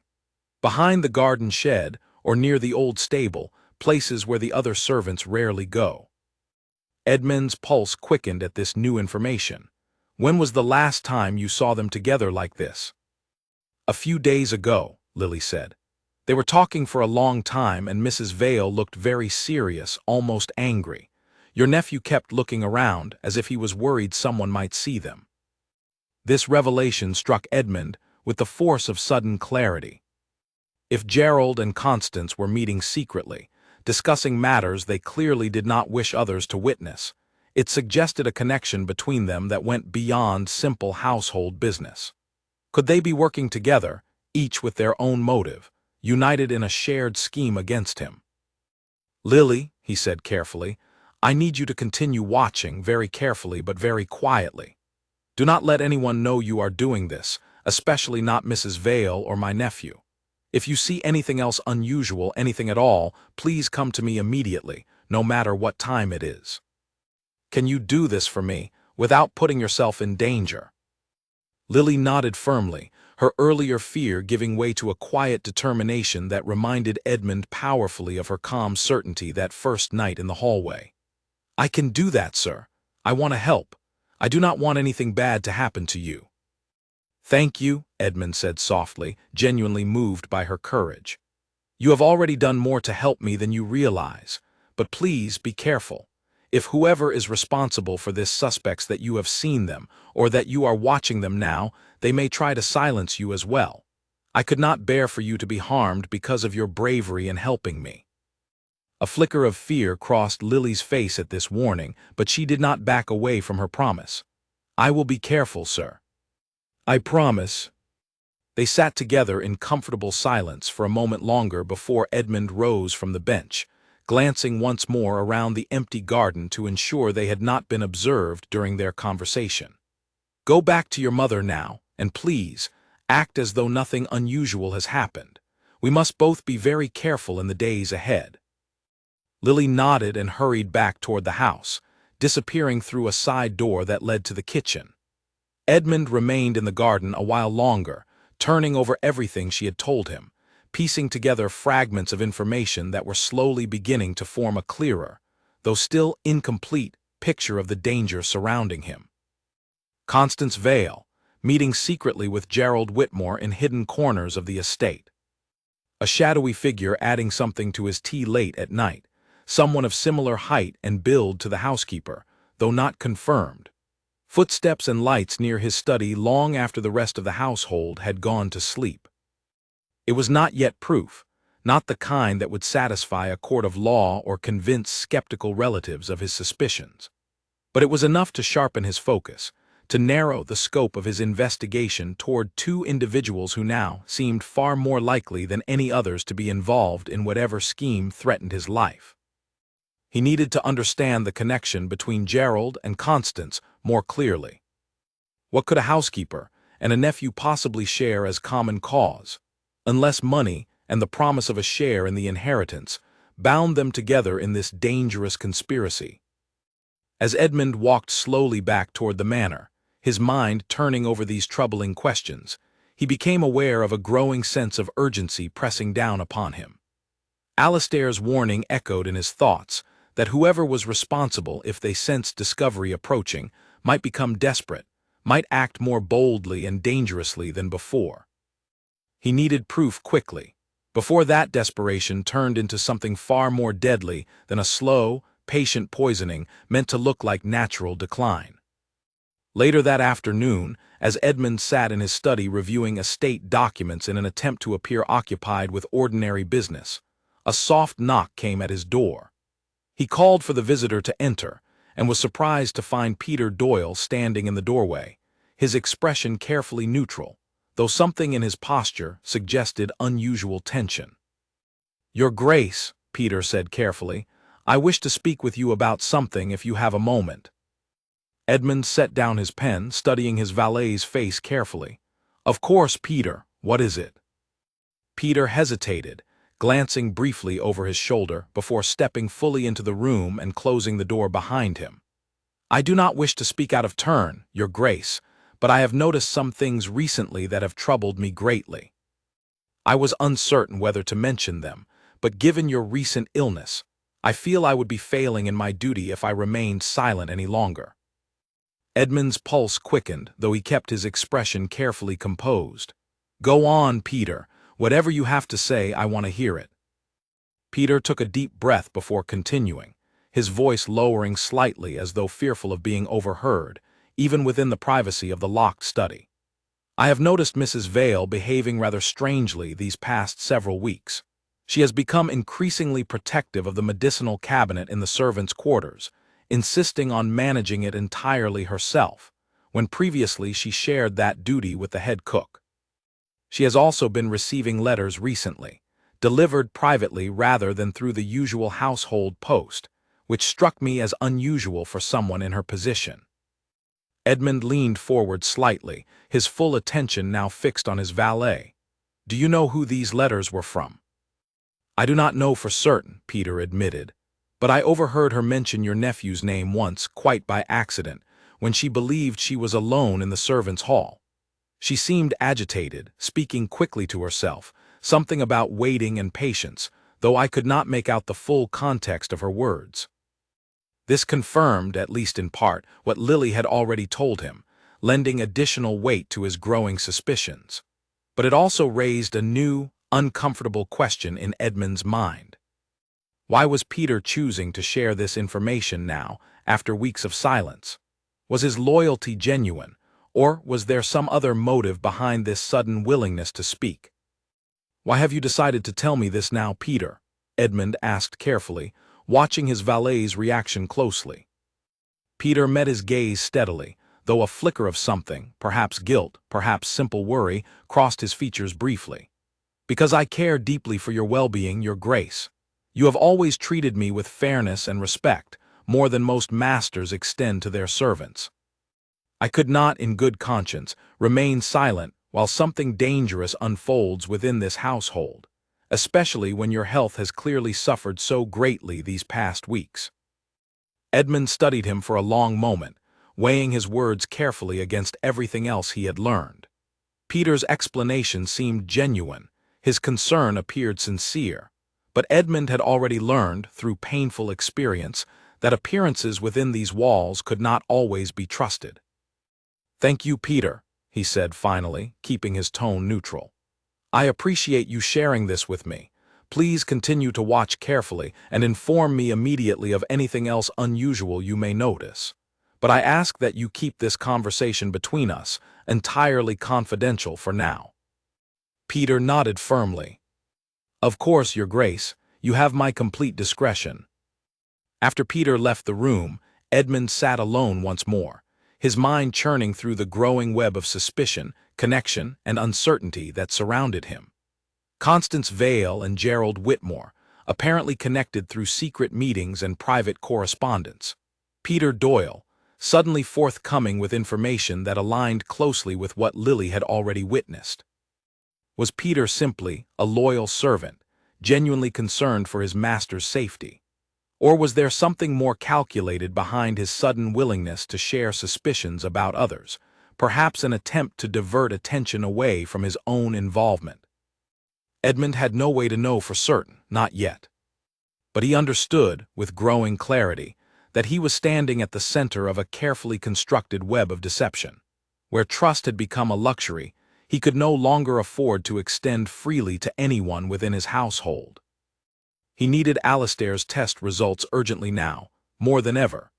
Behind the garden shed, or near the old stable, places where the other servants rarely go. Edmund's pulse quickened at this new information. When was the last time you saw them together like this? A few days ago, Lily said. They were talking for a long time, and Mrs. Vale looked very serious, almost angry. Your nephew kept looking around, as if he was worried someone might see them. This revelation struck Edmund with the force of sudden clarity. If Gerald and Constance were meeting secretly, discussing matters they clearly did not wish others to witness, it suggested a connection between them that went beyond simple household business. Could they be working together, each with their own motive, united in a shared scheme against him? Lily, he said carefully, I need you to continue watching very carefully but very quietly. Do not let anyone know you are doing this, especially not Mrs. Vale or my nephew. If you see anything else unusual, anything at all, please come to me immediately, no matter what time it is. Can you do this for me, without putting yourself in danger? Lily nodded firmly, her earlier fear giving way to a quiet determination that reminded Edmund powerfully of her calm certainty that first night in the hallway. I can do that, sir. I want to help. I do not want anything bad to happen to you. Thank you, Edmund said softly, genuinely moved by her courage. You have already done more to help me than you realize, but please be careful. If whoever is responsible for this suspects that you have seen them, or that you are watching them now, they may try to silence you as well. I could not bear for you to be harmed because of your bravery in helping me." A flicker of fear crossed Lily's face at this warning, but she did not back away from her promise. "I will be careful, sir." "I promise." They sat together in comfortable silence for a moment longer before Edmund rose from the bench, glancing once more around the empty garden to ensure they had not been observed during their conversation. "Go back to your mother now, and please, act as though nothing unusual has happened. We must both be very careful in the days ahead." Lily nodded and hurried back toward the house, disappearing through a side door that led to the kitchen. Edmund remained in the garden a while longer, turning over everything she had told him, piecing together fragments of information that were slowly beginning to form a clearer, though still incomplete, picture of the danger surrounding him. Constance Vale, meeting secretly with Gerald Whitmore in hidden corners of the estate. A shadowy figure adding something to his tea late at night, someone of similar height and build to the housekeeper, though not confirmed. Footsteps and lights near his study long after the rest of the household had gone to sleep. It was not yet proof, not the kind that would satisfy a court of law or convince skeptical relatives of his suspicions. But it was enough to sharpen his focus, to narrow the scope of his investigation toward two individuals who now seemed far more likely than any others to be involved in whatever scheme threatened his life. He needed to understand the connection between Gerald and Constance more clearly. What could a housekeeper and a nephew possibly share as common cause, unless money and the promise of a share in the inheritance bound them together in this dangerous conspiracy? As Edmund walked slowly back toward the manor, his mind turning over these troubling questions, he became aware of a growing sense of urgency pressing down upon him. Alistair's warning echoed in his thoughts, that whoever was responsible if they sensed discovery approaching might become desperate, might act more boldly and dangerously than before. He needed proof quickly, before that desperation turned into something far more deadly than a slow, patient poisoning meant to look like natural decline. Later that afternoon, as Edmund sat in his study reviewing estate documents in an attempt to appear occupied with ordinary business, a soft knock came at his door. He called for the visitor to enter, and was surprised to find Peter Doyle standing in the doorway, his expression carefully neutral, though something in his posture suggested unusual tension. "Your Grace," Peter said carefully, "I wish to speak with you about something if you have a moment." Edmund set down his pen, studying his valet's face carefully. "Of course, Peter, what is it?" Peter hesitated, glancing briefly over his shoulder before stepping fully into the room and closing the door behind him. "I do not wish to speak out of turn, Your Grace, but I have noticed some things recently that have troubled me greatly. I was uncertain whether to mention them, but given your recent illness, I feel I would be failing in my duty if I remained silent any longer." Edmund's pulse quickened, though he kept his expression carefully composed. "Go on, Peter. Whatever you have to say, I want to hear it." Peter took a deep breath before continuing, his voice lowering slightly as though fearful of being overheard, even within the privacy of the locked study. "I have noticed Mrs. Vale behaving rather strangely these past several weeks. She has become increasingly protective of the medicinal cabinet in the servants' quarters, insisting on managing it entirely herself, when previously she shared that duty with the head cook. She has also been receiving letters recently, delivered privately rather than through the usual household post, which struck me as unusual for someone in her position." Edmund leaned forward slightly, his full attention now fixed on his valet. "Do you know who these letters were from?" "I do not know for certain," Peter admitted, "but I overheard her mention your nephew's name once, quite by accident, when she believed she was alone in the servants' hall. She seemed agitated, speaking quickly to herself, something about waiting and patience, though I could not make out the full context of her words." This confirmed, at least in part, what Lily had already told him, lending additional weight to his growing suspicions. But it also raised a new, uncomfortable question in Edmund's mind. Why was Peter choosing to share this information now, after weeks of silence? Was his loyalty genuine, or was there some other motive behind this sudden willingness to speak? "Why have you decided to tell me this now, Peter?" Edmund asked carefully, watching his valet's reaction closely. Peter met his gaze steadily, though a flicker of something, perhaps guilt, perhaps simple worry, crossed his features briefly. "Because I care deeply for your well-being, your grace. You have always treated me with fairness and respect, more than most masters extend to their servants. I could not, in good conscience, remain silent while something dangerous unfolds within this household, especially when your health has clearly suffered so greatly these past weeks." Edmund studied him for a long moment, weighing his words carefully against everything else he had learned. Peter's explanation seemed genuine, his concern appeared sincere, but Edmund had already learned, through painful experience, that appearances within these walls could not always be trusted. "Thank you, Peter," he said finally, keeping his tone neutral. "I appreciate you sharing this with me. Please continue to watch carefully and inform me immediately of anything else unusual you may notice. But I ask that you keep this conversation between us, entirely confidential for now." Peter nodded firmly. "Of course, Your Grace, you have my complete discretion." After Peter left the room, Edmund sat alone once more, his mind churning through the growing web of suspicion, connection, and uncertainty that surrounded him. Constance Vale and Gerald Whitmore, apparently connected through secret meetings and private correspondence. Peter Doyle, suddenly forthcoming with information that aligned closely with what Lily had already witnessed. Was Peter simply a loyal servant, genuinely concerned for his master's safety? Or was there something more calculated behind his sudden willingness to share suspicions about others, perhaps an attempt to divert attention away from his own involvement? Edmund had no way to know for certain, not yet. But he understood, with growing clarity, that he was standing at the center of a carefully constructed web of deception. Where trust had become a luxury, he could no longer afford to extend freely to anyone within his household. He needed Alistair's test results urgently now, more than ever,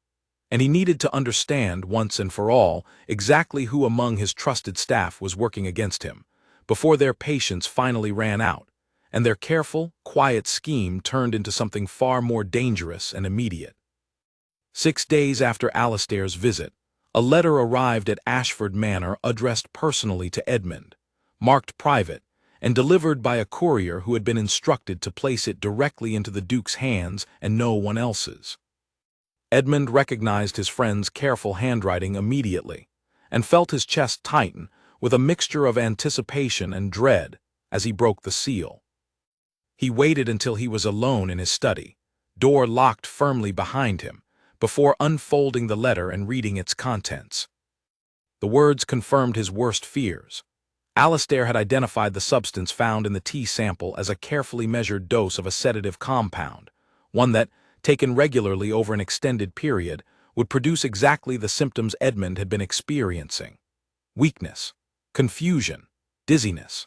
and he needed to understand once and for all exactly who among his trusted staff was working against him, before their patience finally ran out, and their careful, quiet scheme turned into something far more dangerous and immediate. 6 days after Alistair's visit, a letter arrived at Ashford Manor addressed personally to Edmund, marked private, and delivered by a courier who had been instructed to place it directly into the Duke's hands and no one else's. Edmund recognized his friend's careful handwriting immediately, and felt his chest tighten with a mixture of anticipation and dread as he broke the seal. He waited until he was alone in his study, door locked firmly behind him, before unfolding the letter and reading its contents. The words confirmed his worst fears. Alistair had identified the substance found in the tea sample as a carefully measured dose of a sedative compound, one that, taken regularly over an extended period, would produce exactly the symptoms Edmund had been experiencing: weakness, confusion, dizziness,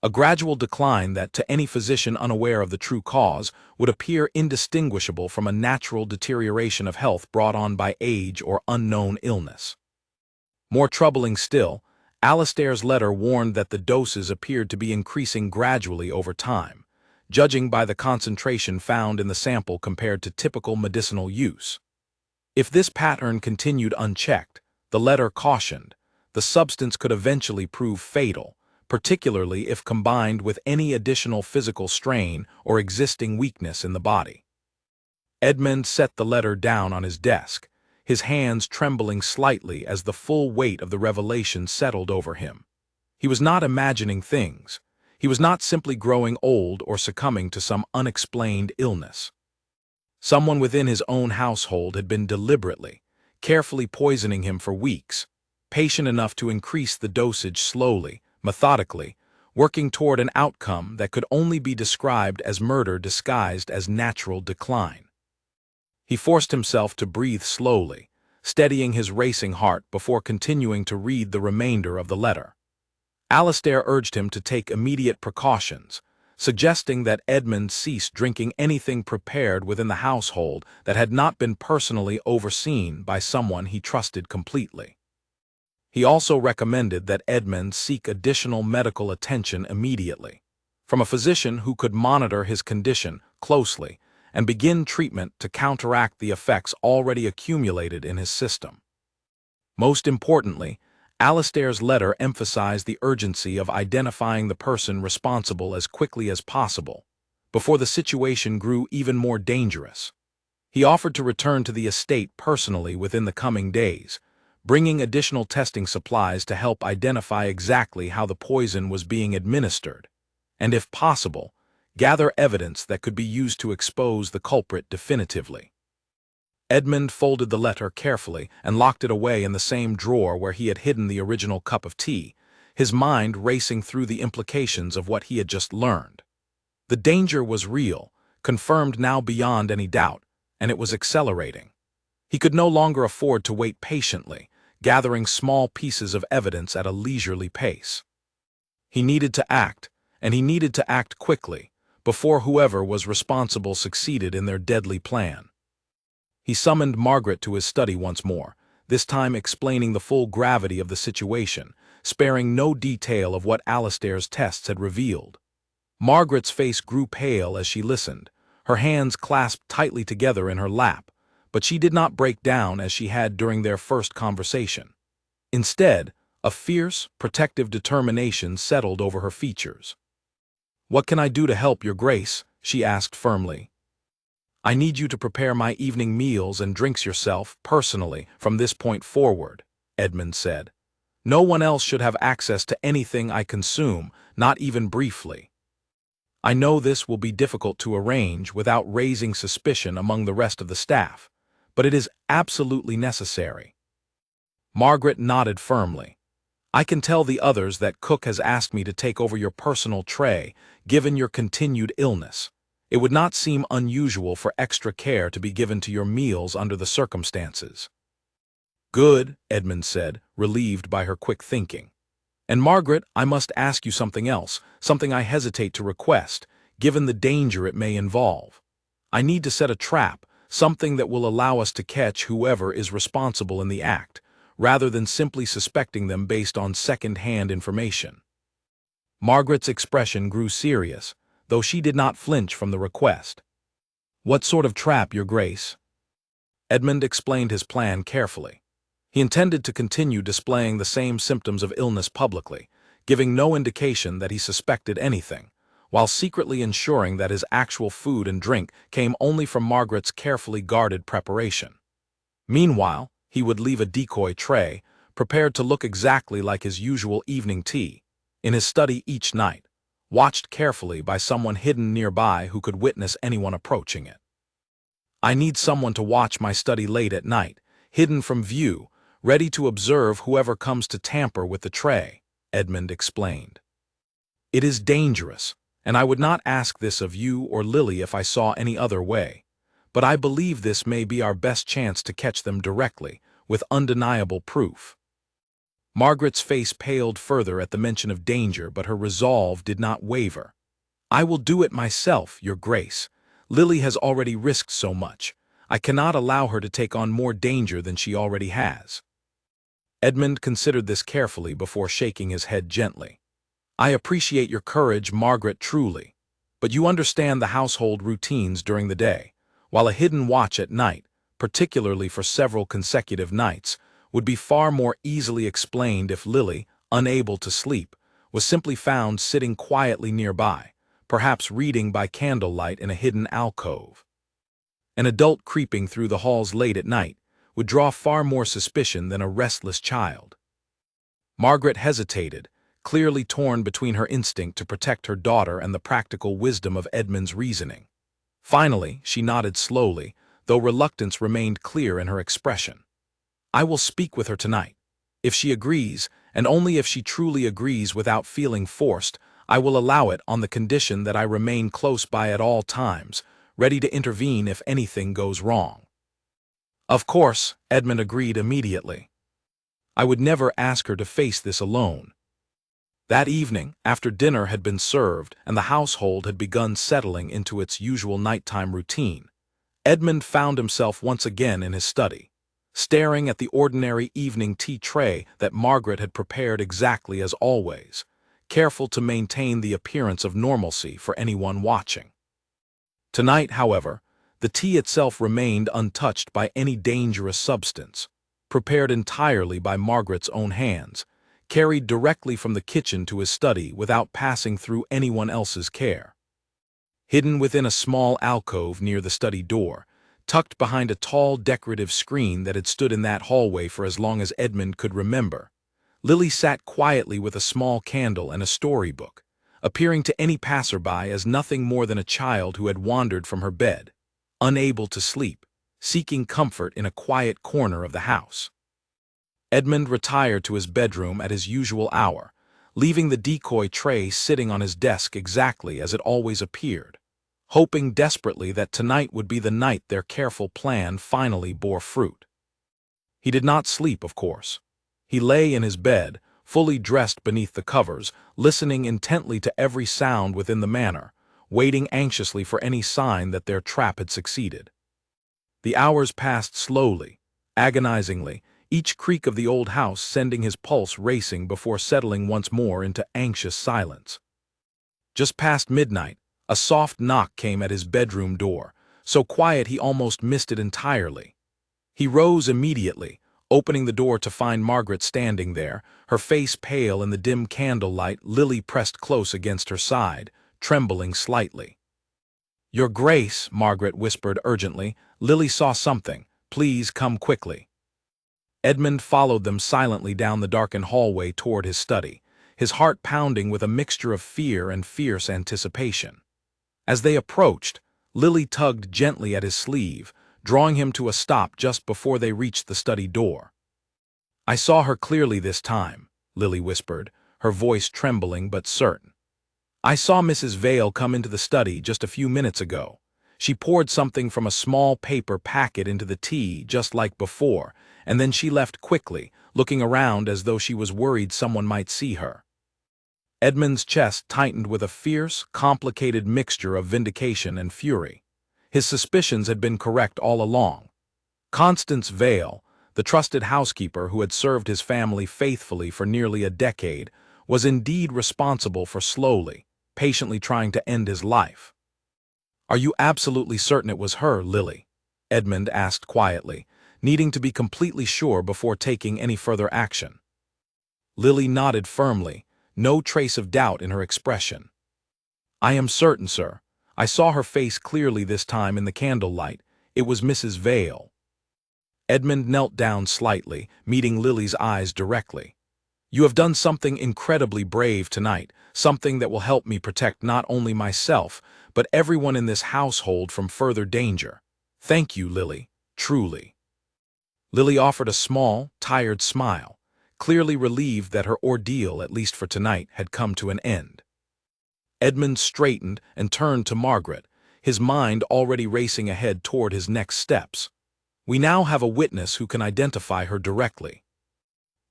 a gradual decline that, to any physician unaware of the true cause, would appear indistinguishable from a natural deterioration of health brought on by age or unknown illness. More troubling still, Alistair's letter warned that the doses appeared to be increasing gradually over time, judging by the concentration found in the sample compared to typical medicinal use. If this pattern continued unchecked, the letter cautioned, the substance could eventually prove fatal, particularly if combined with any additional physical strain or existing weakness in the body. Edmund set the letter down on his desk, his hands trembling slightly as the full weight of the revelation settled over him. He was not imagining things. He was not simply growing old or succumbing to some unexplained illness. Someone within his own household had been deliberately, carefully poisoning him for weeks, patient enough to increase the dosage slowly, methodically, working toward an outcome that could only be described as murder disguised as natural decline. He forced himself to breathe slowly, steadying his racing heart before continuing to read the remainder of the letter. Alistair urged him to take immediate precautions, suggesting that Edmund cease drinking anything prepared within the household that had not been personally overseen by someone he trusted completely. He also recommended that Edmund seek additional medical attention immediately, from a physician who could monitor his condition closely and begin treatment to counteract the effects already accumulated in his system. Most importantly, Alistair's letter emphasized the urgency of identifying the person responsible as quickly as possible, before the situation grew even more dangerous. He offered to return to the estate personally within the coming days, bringing additional testing supplies to help identify exactly how the poison was being administered, and if possible, gather evidence that could be used to expose the culprit definitively. Edmund folded the letter carefully and locked it away in the same drawer where he had hidden the original cup of tea, his mind racing through the implications of what he had just learned. The danger was real, confirmed now beyond any doubt, and it was accelerating. He could no longer afford to wait patiently, gathering small pieces of evidence at a leisurely pace. He needed to act, and he needed to act quickly, before whoever was responsible succeeded in their deadly plan. He summoned Margaret to his study once more, this time explaining the full gravity of the situation, sparing no detail of what Alistair's tests had revealed. Margaret's face grew pale as she listened, her hands clasped tightly together in her lap, but she did not break down as she had during their first conversation. Instead, a fierce, protective determination settled over her features. "What can I do to help, Your Grace?" she asked firmly. "I need you to prepare my evening meals and drinks yourself, personally, from this point forward," Edmund said. "No one else should have access to anything I consume, not even briefly. I know this will be difficult to arrange without raising suspicion among the rest of the staff, but it is absolutely necessary." Margaret nodded firmly. "I can tell the others that Cook has asked me to take over your personal tray, given your continued illness. It would not seem unusual for extra care to be given to your meals under the circumstances." "Good," Edmund said, relieved by her quick thinking. "And Margaret, I must ask you something else, something I hesitate to request, given the danger it may involve. I need to set a trap, something that will allow us to catch whoever is responsible in the act, rather than simply suspecting them based on second-hand information." Margaret's expression grew serious, though she did not flinch from the request. "What sort of trap, Your Grace?" Edmund explained his plan carefully. He intended to continue displaying the same symptoms of illness publicly, giving no indication that he suspected anything, while secretly ensuring that his actual food and drink came only from Margaret's carefully guarded preparation. Meanwhile, he would leave a decoy tray, prepared to look exactly like his usual evening tea, in his study each night, watched carefully by someone hidden nearby who could witness anyone approaching it. "I need someone to watch my study late at night, hidden from view, ready to observe whoever comes to tamper with the tray," Edmund explained. "It is dangerous, and I would not ask this of you or Lily if I saw any other way, but I believe this may be our best chance to catch them directly, with undeniable proof." Margaret's face paled further at the mention of danger, but her resolve did not waver. "I will do it myself, Your Grace. Lily has already risked so much. I cannot allow her to take on more danger than she already has." Edmund considered this carefully before shaking his head gently. "I appreciate your courage, Margaret, truly. But you understand the household routines during the day, while a hidden watch at night, particularly for several consecutive nights, would be far more easily explained if Lily, unable to sleep, was simply found sitting quietly nearby, perhaps reading by candlelight in a hidden alcove. An adult creeping through the halls late at night would draw far more suspicion than a restless child." Margaret hesitated, clearly torn between her instinct to protect her daughter and the practical wisdom of Edmund's reasoning. Finally, she nodded slowly, though reluctance remained clear in her expression. "I will speak with her tonight. If she agrees, and only if she truly agrees without feeling forced, I will allow it on the condition that I remain close by at all times, ready to intervene if anything goes wrong." "Of course," Edmund agreed immediately. "I would never ask her to face this alone." That evening, after dinner had been served and the household had begun settling into its usual nighttime routine, Edmund found himself once again in his study, staring at the ordinary evening tea tray that Margaret had prepared exactly as always, careful to maintain the appearance of normalcy for anyone watching. Tonight, however, the tea itself remained untouched by any dangerous substance, prepared entirely by Margaret's own hands, carried directly from the kitchen to his study without passing through anyone else's care. Hidden within a small alcove near the study door, tucked behind a tall decorative screen that had stood in that hallway for as long as Edmund could remember, Lily sat quietly with a small candle and a storybook, appearing to any passerby as nothing more than a child who had wandered from her bed, unable to sleep, seeking comfort in a quiet corner of the house. Edmund retired to his bedroom at his usual hour, leaving the decoy tray sitting on his desk exactly as it always appeared, hoping desperately that tonight would be the night their careful plan finally bore fruit. He did not sleep, of course. He lay in his bed, fully dressed beneath the covers, listening intently to every sound within the manor, waiting anxiously for any sign that their trap had succeeded. The hours passed slowly, agonizingly, each creak of the old house sending his pulse racing before settling once more into anxious silence. Just past midnight, a soft knock came at his bedroom door, so quiet he almost missed it entirely. He rose immediately, opening the door to find Margaret standing there, her face pale in the dim candlelight, Lily pressed close against her side, trembling slightly. "Your Grace," Margaret whispered urgently, "Lily saw something. Please come quickly." Edmund followed them silently down the darkened hallway toward his study, his heart pounding with a mixture of fear and fierce anticipation. As they approached, Lily tugged gently at his sleeve, drawing him to a stop just before they reached the study door. "I saw her clearly this time," Lily whispered, her voice trembling but certain. "I saw Mrs. Vale come into the study just a few minutes ago. She poured something from a small paper packet into the tea just like before, and then she left quickly, looking around as though she was worried someone might see her." Edmund's chest tightened with a fierce, complicated mixture of vindication and fury. His suspicions had been correct all along. Constance Vale, the trusted housekeeper who had served his family faithfully for nearly a decade, was indeed responsible for slowly, patiently trying to end his life. "Are you absolutely certain it was her, Lily?" Edmund asked quietly, needing to be completely sure before taking any further action. Lily nodded firmly, no trace of doubt in her expression. "I am certain, sir. I saw her face clearly this time in the candlelight. It was Mrs. Vale." Edmund knelt down slightly, meeting Lily's eyes directly. "You have done something incredibly brave tonight, something that will help me protect not only myself, but everyone in this household from further danger. Thank you, Lily, truly." Lily offered a small, tired smile, clearly relieved that her ordeal, at least for tonight, had come to an end. Edmund straightened and turned to Margaret, his mind already racing ahead toward his next steps. "We now have a witness who can identify her directly.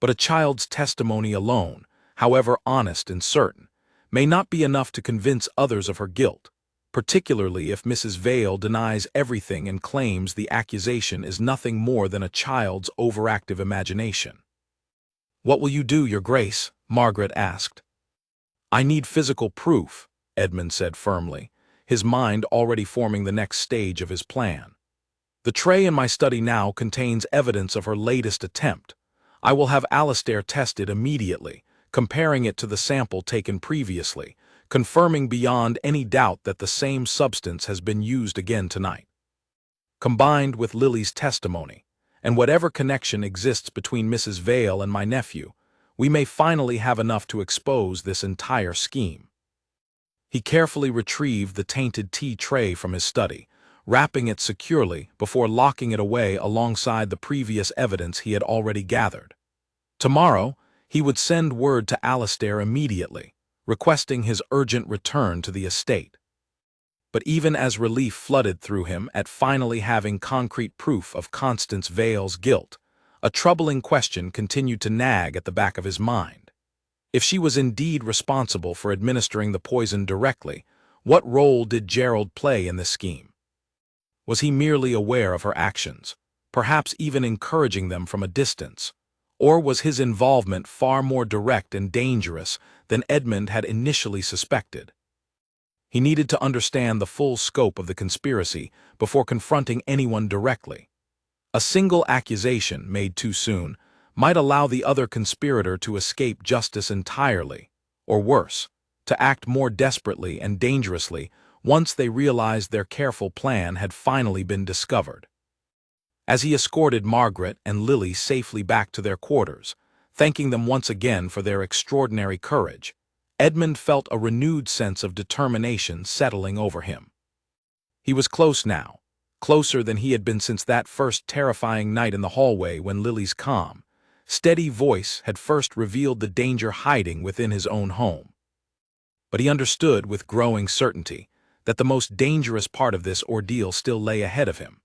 But a child's testimony alone, however honest and certain, may not be enough to convince others of her guilt, particularly if Mrs. Vale denies everything and claims the accusation is nothing more than a child's overactive imagination." "What will you do, Your Grace?" Margaret asked. "I need physical proof," Edmund said firmly, his mind already forming the next stage of his plan. "The tray in my study now contains evidence of her latest attempt. I will have Alastair tested immediately, comparing it to the sample taken previously, confirming beyond any doubt that the same substance has been used again tonight. Combined with Lily's testimony, and whatever connection exists between Mrs. Vale and my nephew, we may finally have enough to expose this entire scheme." He carefully retrieved the tainted tea tray from his study, wrapping it securely before locking it away alongside the previous evidence he had already gathered. Tomorrow, he would send word to Alastair immediately, requesting his urgent return to the estate. But even as relief flooded through him at finally having concrete proof of Constance Vale's guilt, a troubling question continued to nag at the back of his mind. If she was indeed responsible for administering the poison directly, what role did Gerald play in this scheme? Was he merely aware of her actions, perhaps even encouraging them from a distance? Or was his involvement far more direct and dangerous than Edmund had initially suspected? He needed to understand the full scope of the conspiracy before confronting anyone directly. A single accusation, made too soon, might allow the other conspirator to escape justice entirely, or worse, to act more desperately and dangerously once they realized their careful plan had finally been discovered. As he escorted Margaret and Lily safely back to their quarters, thanking them once again for their extraordinary courage, Edmund felt a renewed sense of determination settling over him. He was close now, closer than he had been since that first terrifying night in the hallway when Lily's calm, steady voice had first revealed the danger hiding within his own home. But he understood with growing certainty that the most dangerous part of this ordeal still lay ahead of him.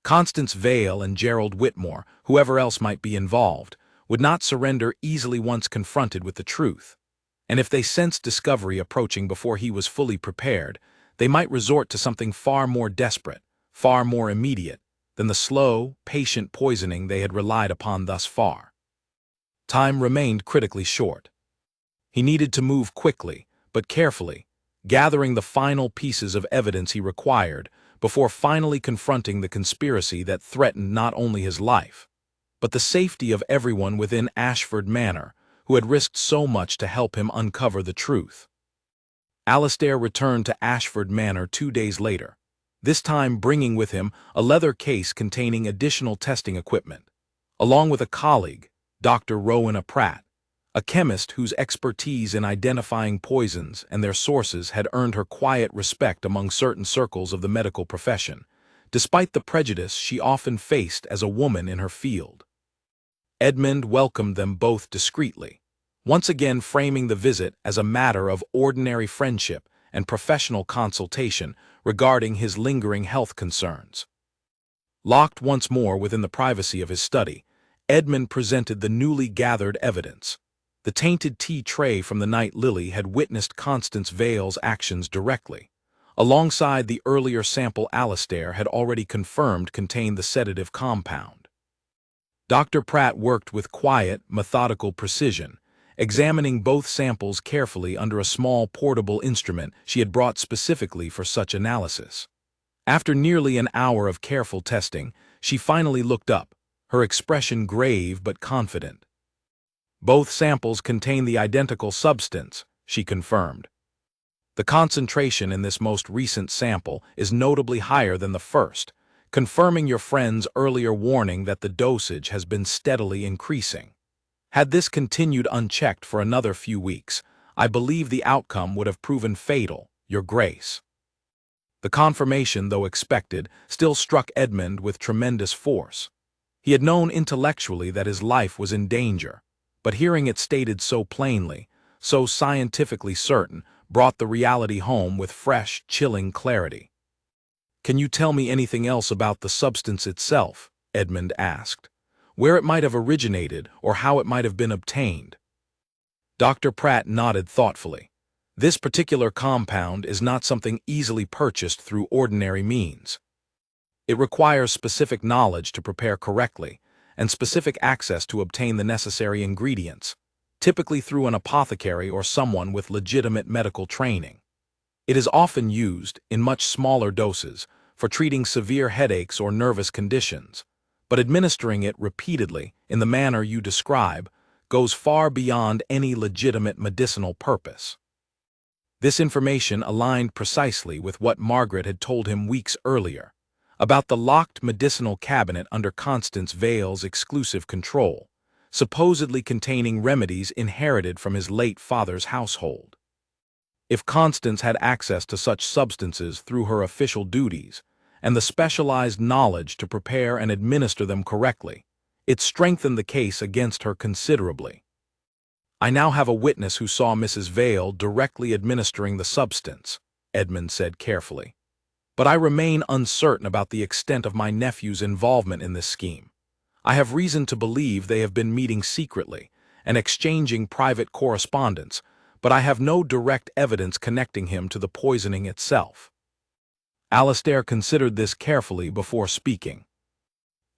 Constance Vale and Gerald Whitmore, whoever else might be involved, would not surrender easily once confronted with the truth. And if they sensed discovery approaching before he was fully prepared, they might resort to something far more desperate, far more immediate, than the slow, patient poisoning they had relied upon thus far. Time remained critically short. He needed to move quickly, but carefully, gathering the final pieces of evidence he required before finally confronting the conspiracy that threatened not only his life, but the safety of everyone within Ashford Manor who had risked so much to help him uncover the truth. Alastair returned to Ashford Manor 2 days later, this time bringing with him a leather case containing additional testing equipment, along with a colleague, Dr. Rowena Pratt, a chemist whose expertise in identifying poisons and their sources had earned her quiet respect among certain circles of the medical profession, despite the prejudice she often faced as a woman in her field. Edmund welcomed them both discreetly, once again framing the visit as a matter of ordinary friendship and professional consultation regarding his lingering health concerns. Locked once more within the privacy of his study, Edmund presented the newly gathered evidence. The tainted tea tray from the night Lily had witnessed Constance Vale's actions directly, alongside the earlier sample Alastair had already confirmed contained the sedative compound. Dr. Pratt worked with quiet, methodical precision, examining both samples carefully under a small portable instrument she had brought specifically for such analysis. After nearly an hour of careful testing, she finally looked up, her expression grave but confident. Both samples contain the identical substance, she confirmed. The concentration in this most recent sample is notably higher than the first, confirming your friend's earlier warning that the dosage has been steadily increasing. Had this continued unchecked for another few weeks, I believe the outcome would have proven fatal, Your Grace. The confirmation, though expected, still struck Edmund with tremendous force. He had known intellectually that his life was in danger, but hearing it stated so plainly, so scientifically certain, brought the reality home with fresh, chilling clarity. "Can you tell me anything else about the substance itself?" Edmund asked. "Where it might have originated or how it might have been obtained?" Dr. Pratt nodded thoughtfully. "This particular compound is not something easily purchased through ordinary means. It requires specific knowledge to prepare correctly, and specific access to obtain the necessary ingredients, typically through an apothecary or someone with legitimate medical training. It is often used, in much smaller doses, for treating severe headaches or nervous conditions, but administering it repeatedly, in the manner you describe, goes far beyond any legitimate medicinal purpose." This information aligned precisely with what Margaret had told him weeks earlier, about the locked medicinal cabinet under Constance Vale's exclusive control, supposedly containing remedies inherited from his late father's household. If Constance had access to such substances through her official duties, and the specialized knowledge to prepare and administer them correctly, it strengthened the case against her considerably. "I now have a witness who saw Mrs. Vale directly administering the substance," Edmund said carefully. "But I remain uncertain about the extent of my nephew's involvement in this scheme. I have reason to believe they have been meeting secretly, and exchanging private correspondence, but I have no direct evidence connecting him to the poisoning itself. Alastair considered this carefully before speaking.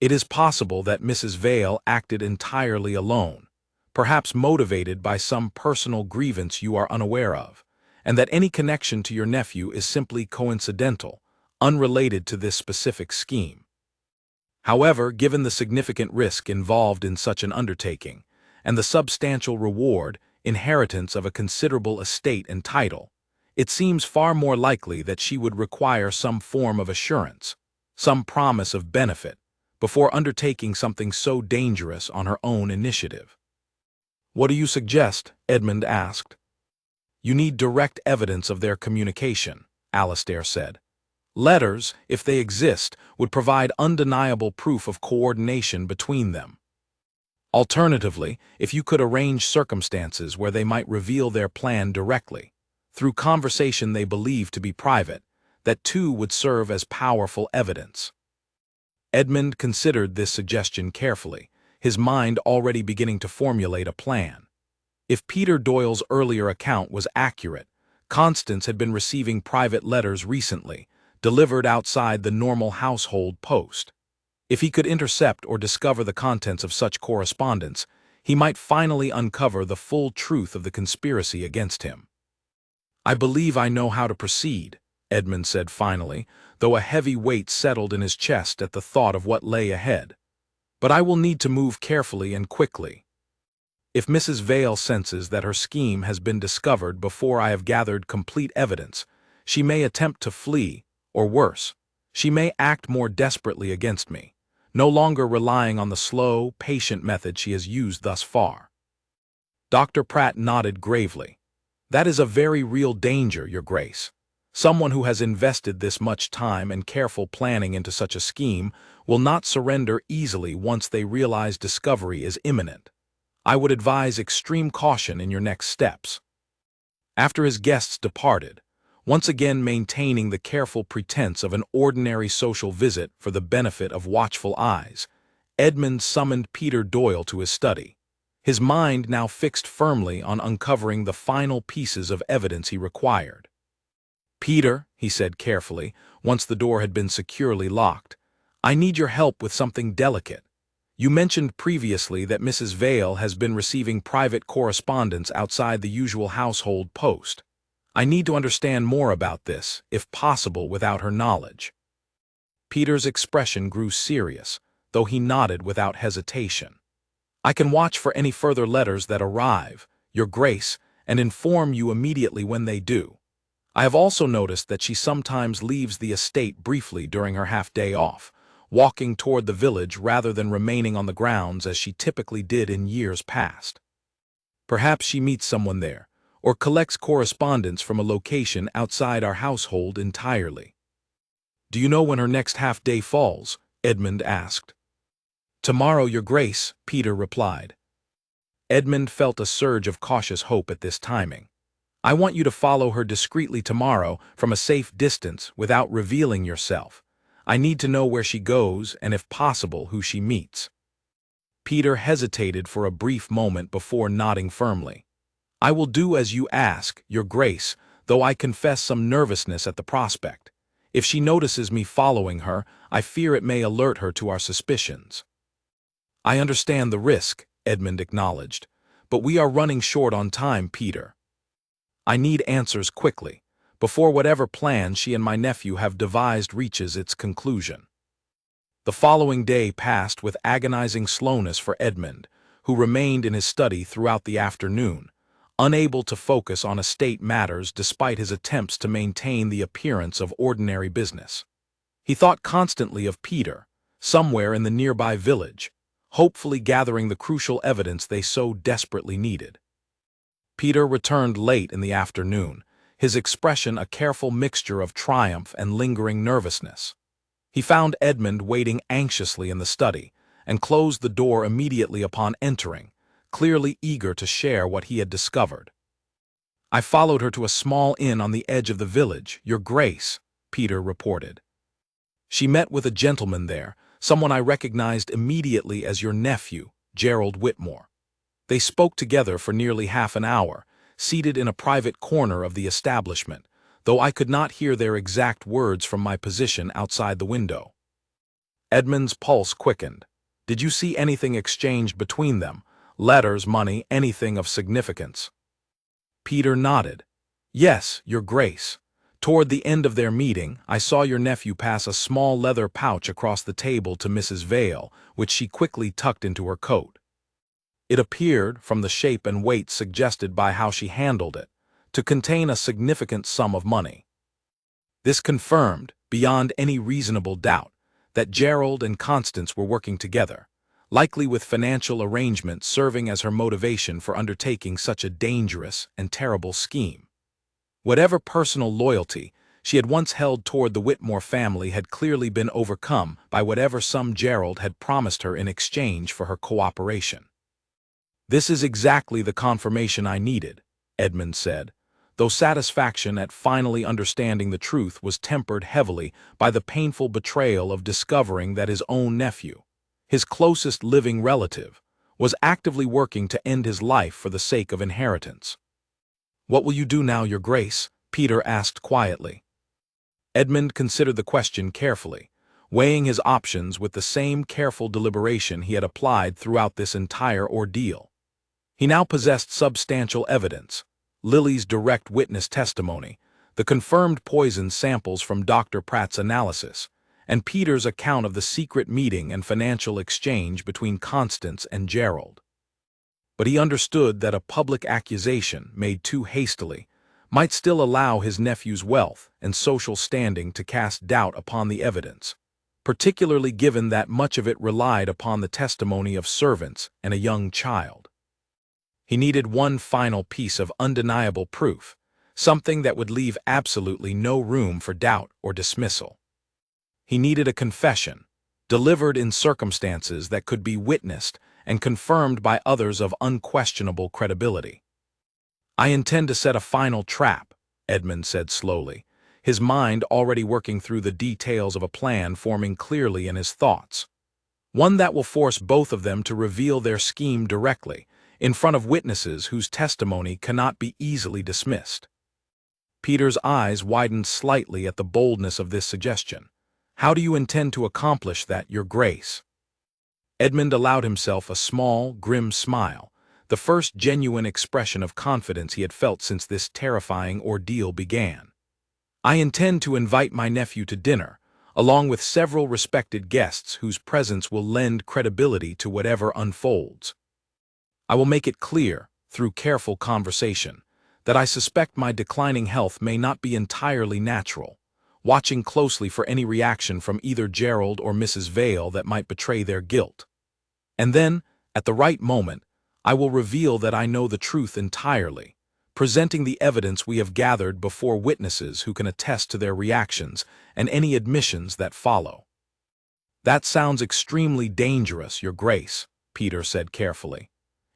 It is possible that Mrs. Vale acted entirely alone, perhaps motivated by some personal grievance you are unaware of, and that any connection to your nephew is simply coincidental, unrelated to this specific scheme. However, given the significant risk involved in such an undertaking, and the substantial reward, inheritance of a considerable estate and title, it seems far more likely that she would require some form of assurance, some promise of benefit, before undertaking something so dangerous on her own initiative. "What do you suggest?" Edmund asked. "You need direct evidence of their communication," Alastair said. "Letters, if they exist, would provide undeniable proof of coordination between them. Alternatively, if you could arrange circumstances where they might reveal their plan directly, through conversation they believe to be private, that too would serve as powerful evidence." Edmund considered this suggestion carefully, his mind already beginning to formulate a plan. If Peter Doyle's earlier account was accurate, Constance had been receiving private letters recently, delivered outside the normal household post. If he could intercept or discover the contents of such correspondence, he might finally uncover the full truth of the conspiracy against him. "I believe I know how to proceed," Edmund said finally, though a heavy weight settled in his chest at the thought of what lay ahead. "But I will need to move carefully and quickly. If Mrs. Vale senses that her scheme has been discovered before I have gathered complete evidence, she may attempt to flee, or worse, she may act more desperately against me, no longer relying on the slow, patient method she has used thus far." Dr. Pratt nodded gravely. "That is a very real danger, Your Grace. Someone who has invested this much time and careful planning into such a scheme will not surrender easily once they realize discovery is imminent. I would advise extreme caution in your next steps." After his guests departed, once again maintaining the careful pretense of an ordinary social visit for the benefit of watchful eyes, Edmund summoned Peter Doyle to his study, his mind now fixed firmly on uncovering the final pieces of evidence he required. "Peter," he said carefully, once the door had been securely locked, "I need your help with something delicate. You mentioned previously that Mrs. Vale has been receiving private correspondence outside the usual household post. I need to understand more about this, if possible without her knowledge." Peter's expression grew serious, though he nodded without hesitation. "I can watch for any further letters that arrive, Your Grace, and inform you immediately when they do. I have also noticed that she sometimes leaves the estate briefly during her half-day off, walking toward the village rather than remaining on the grounds as she typically did in years past. Perhaps she meets someone there, or collects correspondence from a location outside our household entirely." "Do you know when her next half-day falls?" Edmund asked. "Tomorrow, Your Grace," Peter replied. Edmund felt a surge of cautious hope at this timing. "I want you to follow her discreetly tomorrow from a safe distance without revealing yourself. I need to know where she goes and, if possible, who she meets." Peter hesitated for a brief moment before nodding firmly. "I will do as you ask, Your Grace, though I confess some nervousness at the prospect. If she notices me following her, I fear it may alert her to our suspicions." "I understand the risk," Edmund acknowledged, "but we are running short on time, Peter. I need answers quickly, before whatever plan she and my nephew have devised reaches its conclusion." The following day passed with agonizing slowness for Edmund, who remained in his study throughout the afternoon, unable to focus on estate matters despite his attempts to maintain the appearance of ordinary business. He thought constantly of Peter, somewhere in the nearby village, hopefully gathering the crucial evidence they so desperately needed. Peter returned late in the afternoon, his expression a careful mixture of triumph and lingering nervousness. He found Edmund waiting anxiously in the study, and closed the door immediately upon entering, clearly eager to share what he had discovered. "I followed her to a small inn on the edge of the village, Your Grace," Peter reported. "She met with a gentleman there, someone I recognized immediately as your nephew, Gerald Whitmore. They spoke together for nearly half an hour, seated in a private corner of the establishment, though I could not hear their exact words from my position outside the window. Edmund's pulse quickened. Did you see anything exchanged between them? Letters, money, anything of significance? Peter nodded. Yes, Your Grace. Toward the end of their meeting, I saw your nephew pass a small leather pouch across the table to Mrs. Vale, which she quickly tucked into her coat. It appeared, from the shape and weight suggested by how she handled it, to contain a significant sum of money. This confirmed, beyond any reasonable doubt, that Gerald and Constance were working together, likely with financial arrangements serving as her motivation for undertaking such a dangerous and terrible scheme. Whatever personal loyalty she had once held toward the Whitmore family had clearly been overcome by whatever sum Gerald had promised her in exchange for her cooperation. This is exactly the confirmation I needed, Edmund said, though satisfaction at finally understanding the truth was tempered heavily by the painful betrayal of discovering that his own nephew, his closest living relative, was actively working to end his life for the sake of inheritance. What will you do now, Your Grace? Peter asked quietly. Edmund considered the question carefully, weighing his options with the same careful deliberation he had applied throughout this entire ordeal. He now possessed substantial evidence: Lily's direct witness testimony, the confirmed poison samples from Dr. Pratt's analysis, and Peter's account of the secret meeting and financial exchange between Constance and Gerald. But he understood that a public accusation, made too hastily, might still allow his nephew's wealth and social standing to cast doubt upon the evidence, particularly given that much of it relied upon the testimony of servants and a young child. He needed one final piece of undeniable proof, something that would leave absolutely no room for doubt or dismissal. He needed a confession, delivered in circumstances that could be witnessed and confirmed by others of unquestionable credibility. I intend to set a final trap, Edmund said slowly, his mind already working through the details of a plan forming clearly in his thoughts. One that will force both of them to reveal their scheme directly, in front of witnesses whose testimony cannot be easily dismissed. Peter's eyes widened slightly at the boldness of this suggestion. How do you intend to accomplish that, Your Grace? Edmund allowed himself a small, grim smile, the first genuine expression of confidence he had felt since this terrifying ordeal began. I intend to invite my nephew to dinner, along with several respected guests whose presence will lend credibility to whatever unfolds. I will make it clear, through careful conversation, that I suspect my declining health may not be entirely natural, watching closely for any reaction from either Gerald or Mrs. Vale that might betray their guilt. And then, at the right moment, I will reveal that I know the truth entirely, presenting the evidence we have gathered before witnesses who can attest to their reactions and any admissions that follow. That sounds extremely dangerous, Your Grace, Peter said carefully.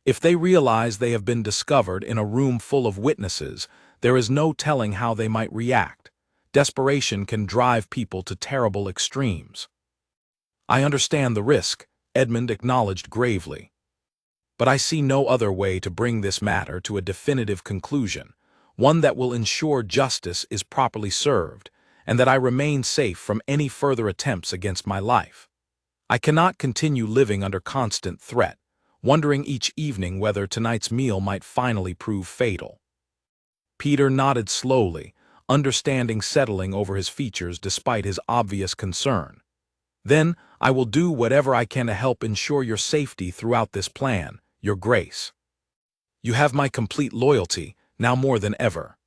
If they realize they have been discovered in a room full of witnesses, there is no telling how they might react. Desperation can drive people to terrible extremes. I understand the risk, Edmund acknowledged gravely. But I see no other way to bring this matter to a definitive conclusion, one that will ensure justice is properly served, and that I remain safe from any further attempts against my life. I cannot continue living under constant threat, wondering each evening whether tonight's meal might finally prove fatal. Peter nodded slowly, understanding settling over his features despite his obvious concern. Then, I will do whatever I can to help ensure your safety throughout this plan, Your Grace. You have my complete loyalty, now more than ever.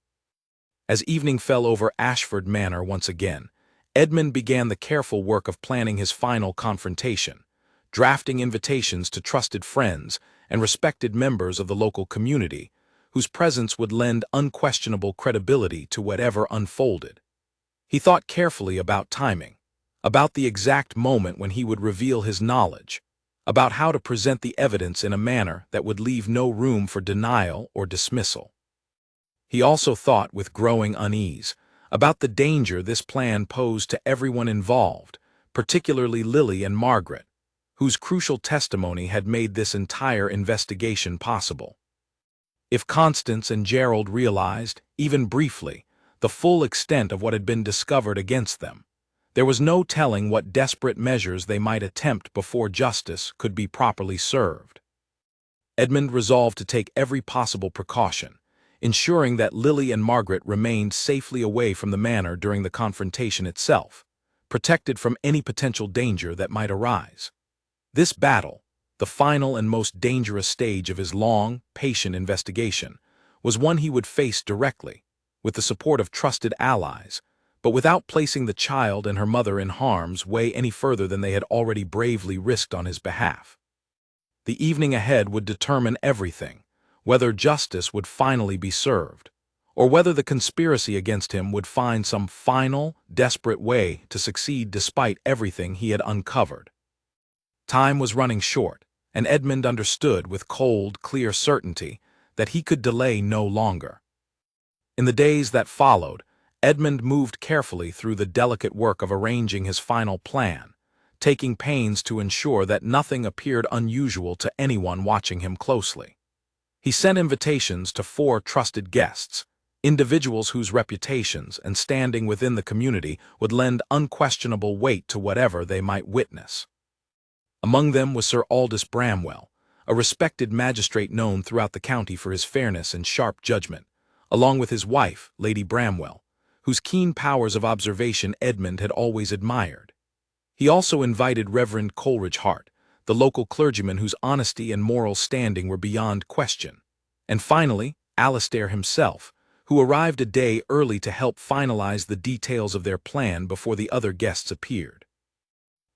As evening fell over Ashford Manor once again, Edmund began the careful work of planning his final confrontation, drafting invitations to trusted friends and respected members of the local community, whose presence would lend unquestionable credibility to whatever unfolded. He thought carefully about timing, about the exact moment when he would reveal his knowledge, about how to present the evidence in a manner that would leave no room for denial or dismissal. He also thought with growing unease about the danger this plan posed to everyone involved, particularly Lily and Margaret, whose crucial testimony had made this entire investigation possible. If Constance and Gerald realized, even briefly, the full extent of what had been discovered against them, there was no telling what desperate measures they might attempt before justice could be properly served. Edmund resolved to take every possible precaution, ensuring that Lily and Margaret remained safely away from the manor during the confrontation itself, protected from any potential danger that might arise. This battle, the final and most dangerous stage of his long, patient investigation, was one he would face directly, with the support of trusted allies, but without placing the child and her mother in harm's way any further than they had already bravely risked on his behalf. The evening ahead would determine everything, whether justice would finally be served, or whether the conspiracy against him would find some final, desperate way to succeed despite everything he had uncovered. Time was running short, and Edmund understood with cold, clear certainty that he could delay no longer. In the days that followed, Edmund moved carefully through the delicate work of arranging his final plan, taking pains to ensure that nothing appeared unusual to anyone watching him closely. He sent invitations to 4 trusted guests, individuals whose reputations and standing within the community would lend unquestionable weight to whatever they might witness. Among them was Sir Aldous Bramwell, a respected magistrate known throughout the county for his fairness and sharp judgment, along with his wife, Lady Bramwell, whose keen powers of observation Edmund had always admired. He also invited Reverend Coleridge Hart, the local clergyman whose honesty and moral standing were beyond question, and finally, Alastair himself, who arrived a day early to help finalize the details of their plan before the other guests appeared.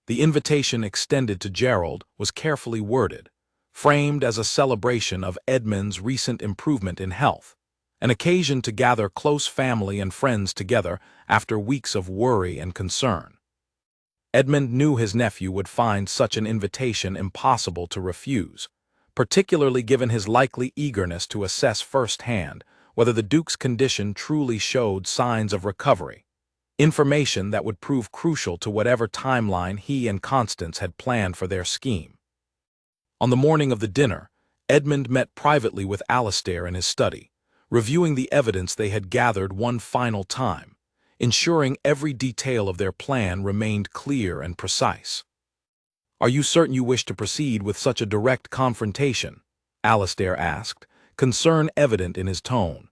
The invitation extended to Gerald was carefully worded, framed as a celebration of Edmund's recent improvement in health, an occasion to gather close family and friends together after weeks of worry and concern. Edmund knew his nephew would find such an invitation impossible to refuse, particularly given his likely eagerness to assess firsthand whether the Duke's condition truly showed signs of recovery, information that would prove crucial to whatever timeline he and Constance had planned for their scheme. On the morning of the dinner, Edmund met privately with Alastair in his study, reviewing the evidence they had gathered one final time, ensuring every detail of their plan remained clear and precise. "Are you certain you wish to proceed with such a direct confrontation?" Alastair asked, concern evident in his tone.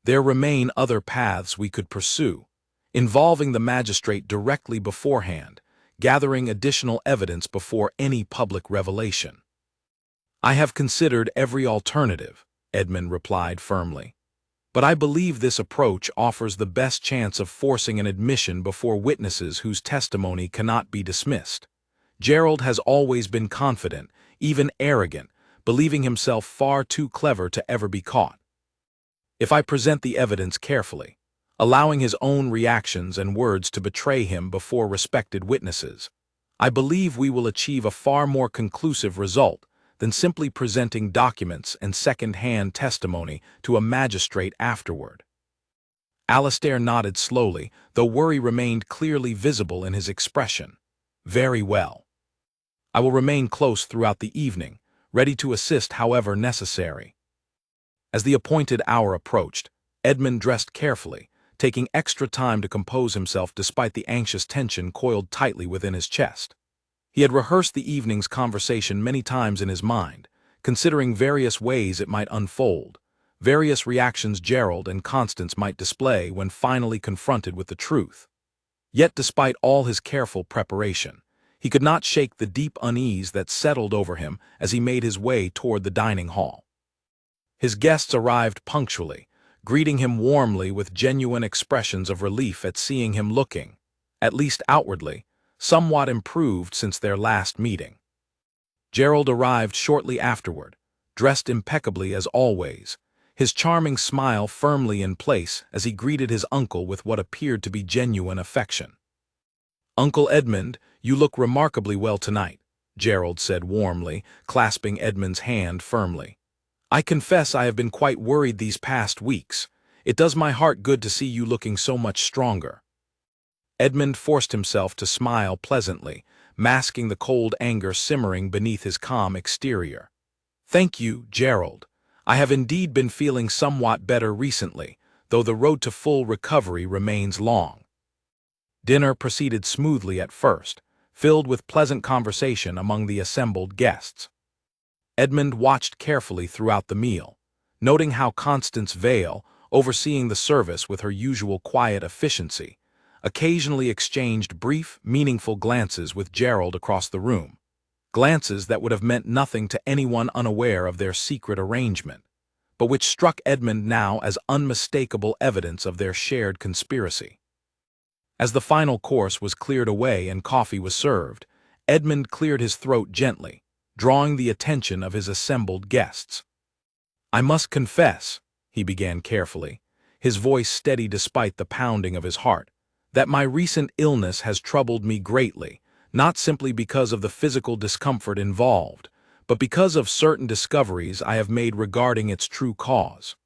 "There remain other paths we could pursue, involving the magistrate directly beforehand, gathering additional evidence before any public revelation." "I have considered every alternative," Edmund replied firmly, "but I believe this approach offers the best chance of forcing an admission before witnesses whose testimony cannot be dismissed. Gerald has always been confident, even arrogant, believing himself far too clever to ever be caught. If I present the evidence carefully, allowing his own reactions and words to betray him before respected witnesses, I believe we will achieve a far more conclusive result than simply presenting documents and second-hand testimony to a magistrate afterward." Alastair nodded slowly, though worry remained clearly visible in his expression. "Very well. I will remain close throughout the evening, ready to assist however necessary." As the appointed hour approached, Edmund dressed carefully, taking extra time to compose himself despite the anxious tension coiled tightly within his chest. He had rehearsed the evening's conversation many times in his mind, considering various ways it might unfold, various reactions Gerald and Constance might display when finally confronted with the truth. Yet despite all his careful preparation, he could not shake the deep unease that settled over him as he made his way toward the dining hall. His guests arrived punctually, greeting him warmly with genuine expressions of relief at seeing him looking, at least outwardly, somewhat improved since their last meeting. Gerald arrived shortly afterward, dressed impeccably as always, his charming smile firmly in place as he greeted his uncle with what appeared to be genuine affection. "Uncle Edmund, you look remarkably well tonight," Gerald said warmly, clasping Edmund's hand firmly. "I confess I have been quite worried these past weeks. It does my heart good to see you looking so much stronger." Edmund forced himself to smile pleasantly, masking the cold anger simmering beneath his calm exterior. "Thank you, Gerald. I have indeed been feeling somewhat better recently, though the road to full recovery remains long." Dinner proceeded smoothly at first, filled with pleasant conversation among the assembled guests. Edmund watched carefully throughout the meal, noting how Constance Vale, overseeing the service with her usual quiet efficiency, occasionally exchanged brief, meaningful glances with Gerald across the room, glances that would have meant nothing to anyone unaware of their secret arrangement, but which struck Edmund now as unmistakable evidence of their shared conspiracy. As the final course was cleared away and coffee was served, Edmund cleared his throat gently, drawing the attention of his assembled guests. "I must confess," he began carefully, his voice steady despite the pounding of his heart, "that my recent illness has troubled me greatly, not simply because of the physical discomfort involved, but because of certain discoveries I have made regarding its true cause."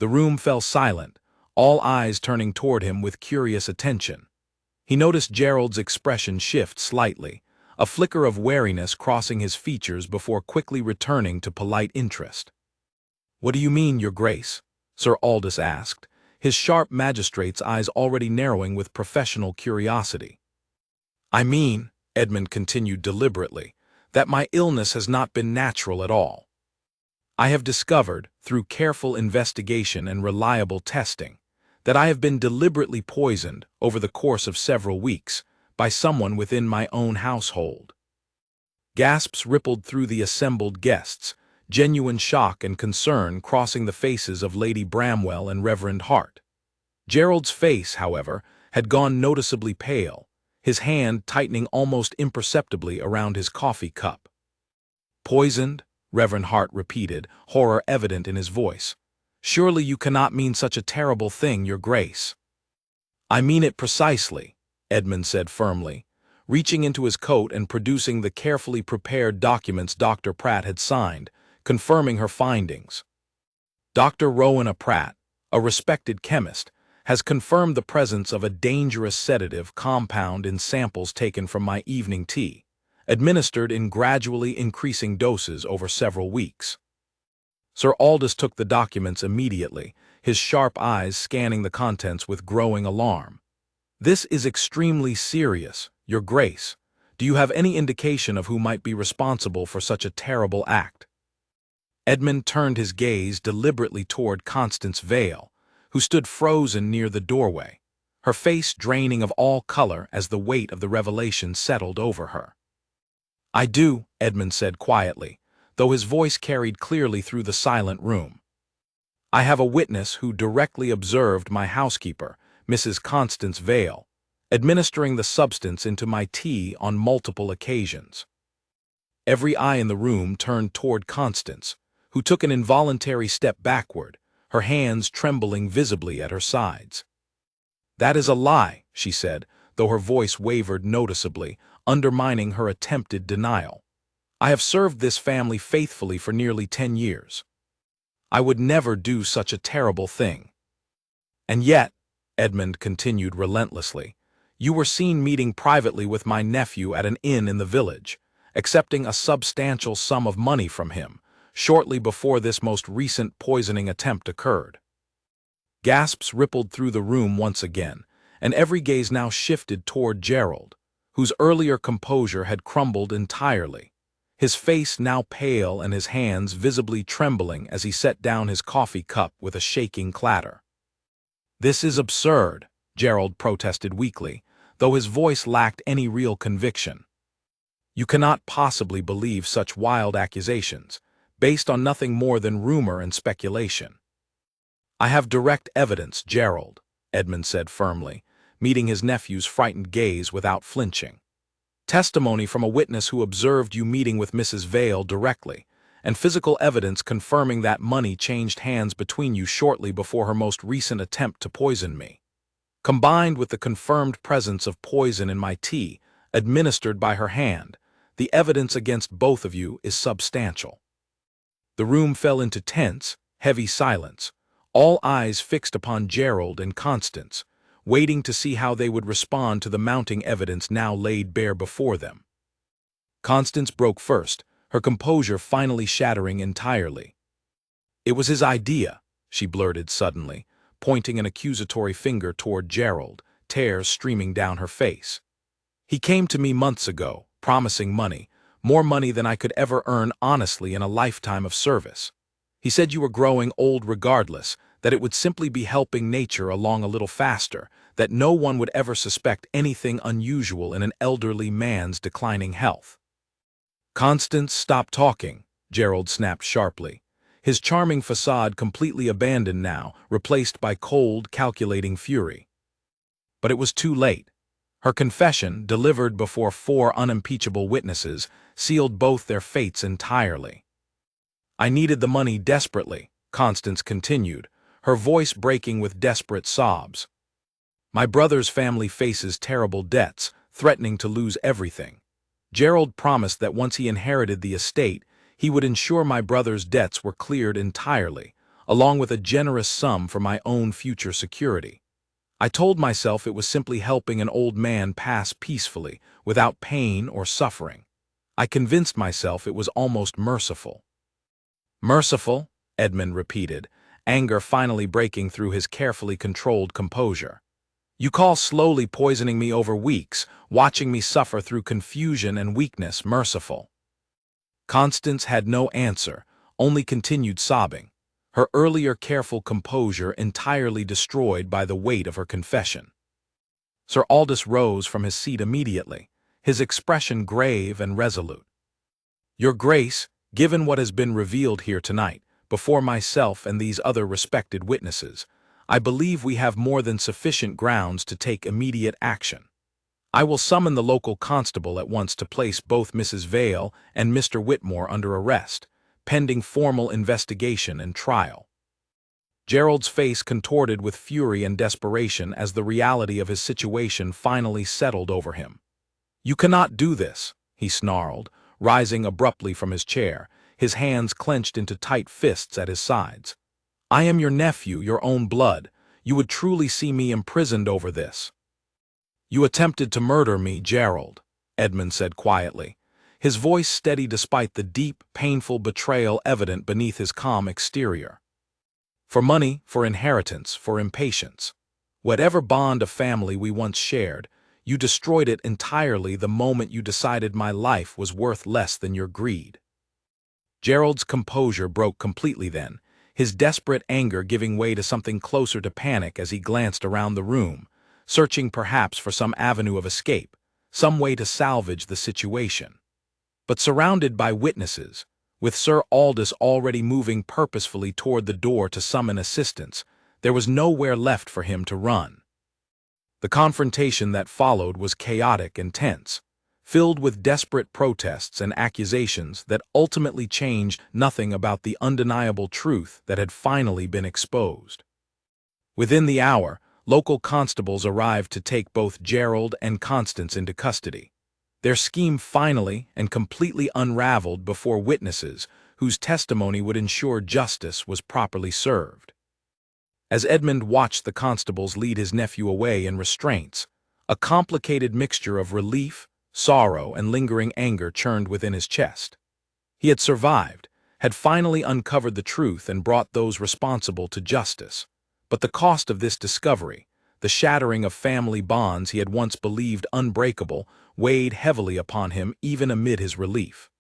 The room fell silent, all eyes turning toward him with curious attention. He noticed Gerald's expression shift slightly, a flicker of wariness crossing his features before quickly returning to polite interest. "What do you mean, Your Grace?" Sir Aldous asked, his sharp magistrate's eyes already narrowing with professional curiosity. "I mean," Edmund continued deliberately, "that my illness has not been natural at all. I have discovered, through careful investigation and reliable testing, that I have been deliberately poisoned over the course of several weeks by someone within my own household." Gasps rippled through the assembled guests, genuine shock and concern crossing the faces of Lady Bramwell and Reverend Hart. Gerald's face, however, had gone noticeably pale, his hand tightening almost imperceptibly around his coffee cup. "Poisoned?" Reverend Hart repeated, horror evident in his voice. "Surely you cannot mean such a terrible thing, Your Grace." "I mean it precisely," Edmund said firmly, reaching into his coat and producing the carefully prepared documents Dr. Pratt had signed, confirming her findings. "Dr. Rowena Pratt, a respected chemist, has confirmed the presence of a dangerous sedative compound in samples taken from my evening tea, administered in gradually increasing doses over several weeks." Sir Aldous took the documents immediately, his sharp eyes scanning the contents with growing alarm. "This is extremely serious, Your Grace. Do you have any indication of who might be responsible for such a terrible act?" Edmund turned his gaze deliberately toward Constance Vale, who stood frozen near the doorway, her face draining of all color as the weight of the revelation settled over her. "I do," Edmund said quietly, though his voice carried clearly through the silent room. "I have a witness who directly observed my housekeeper, Mrs. Constance Vale, administering the substance into my tea on multiple occasions." Every eye in the room turned toward Constance, who took an involuntary step backward, her hands trembling visibly at her sides. "That is a lie," she said, though her voice wavered noticeably, undermining her attempted denial. "I have served this family faithfully for nearly 10 years. I would never do such a terrible thing." "And yet," Edmund continued relentlessly, "you were seen meeting privately with my nephew at an inn in the village, accepting a substantial sum of money from him, shortly before this most recent poisoning attempt occurred." Gasps rippled through the room once again, and every gaze now shifted toward Gerald, whose earlier composure had crumbled entirely, his face now pale and his hands visibly trembling as he set down his coffee cup with a shaking clatter. "This is absurd," Gerald protested weakly, though his voice lacked any real conviction. "You cannot possibly believe such wild accusations, based on nothing more than rumor and speculation." "I have direct evidence, Gerald," Edmund said firmly, meeting his nephew's frightened gaze without flinching. "Testimony from a witness who observed you meeting with Mrs. Vale directly, and physical evidence confirming that money changed hands between you shortly before her most recent attempt to poison me. Combined with the confirmed presence of poison in my tea, administered by her hand, the evidence against both of you is substantial." The room fell into tense, heavy silence, all eyes fixed upon Gerald and Constance, waiting to see how they would respond to the mounting evidence now laid bare before them. Constance broke first, her composure finally shattering entirely. "It was his idea," she blurted suddenly, pointing an accusatory finger toward Gerald, tears streaming down her face. "He came to me months ago, promising money, more money than I could ever earn honestly in a lifetime of service. He said you were growing old regardless, that it would simply be helping nature along a little faster, that no one would ever suspect anything unusual in an elderly man's declining health." "Constance, stop talking," Gerald snapped sharply, his charming facade completely abandoned now, replaced by cold, calculating fury. But it was too late. Her confession, delivered before 4 unimpeachable witnesses, sealed both their fates entirely. "I needed the money desperately," Constance continued, her voice breaking with desperate sobs. "My brother's family faces terrible debts, threatening to lose everything. Gerald promised that once he inherited the estate, he would ensure my brother's debts were cleared entirely, along with a generous sum for my own future security. I told myself it was simply helping an old man pass peacefully, without pain or suffering. I convinced myself it was almost merciful." "Merciful?" Edmund repeated, anger finally breaking through his carefully controlled composure. "You call slowly poisoning me over weeks, watching me suffer through confusion and weakness, merciful?" Constance had no answer, only continued sobbing, her earlier careful composure entirely destroyed by the weight of her confession. Sir Aldous rose from his seat immediately, his expression grave and resolute. "Your Grace, given what has been revealed here tonight, before myself and these other respected witnesses, I believe we have more than sufficient grounds to take immediate action. I will summon the local constable at once to place both Mrs. Vale and Mr. Whitmore under arrest, pending formal investigation and trial." Gerald's face contorted with fury and desperation as the reality of his situation finally settled over him. "You cannot do this," he snarled, rising abruptly from his chair, his hands clenched into tight fists at his sides. "I am your nephew, your own blood. You would truly see me imprisoned over this." "You attempted to murder me, Gerald," Edmund said quietly, his voice steady despite the deep, painful betrayal evident beneath his calm exterior. "For money, for inheritance, for impatience. Whatever bond of family we once shared, you destroyed it entirely the moment you decided my life was worth less than your greed." Gerald's composure broke completely then, his desperate anger giving way to something closer to panic as he glanced around the room, searching perhaps for some avenue of escape, some way to salvage the situation. But surrounded by witnesses, with Sir Aldous already moving purposefully toward the door to summon assistance, there was nowhere left for him to run. The confrontation that followed was chaotic and tense, filled with desperate protests and accusations that ultimately changed nothing about the undeniable truth that had finally been exposed. Within the hour, local constables arrived to take both Gerald and Constance into custody, their scheme finally and completely unraveled before witnesses whose testimony would ensure justice was properly served. As Edmund watched the constables lead his nephew away in restraints, a complicated mixture of relief, sorrow, and lingering anger churned within his chest. He had survived, had finally uncovered the truth and brought those responsible to justice. But the cost of this discovery, the shattering of family bonds he had once believed unbreakable, weighed heavily upon him even amid his relief.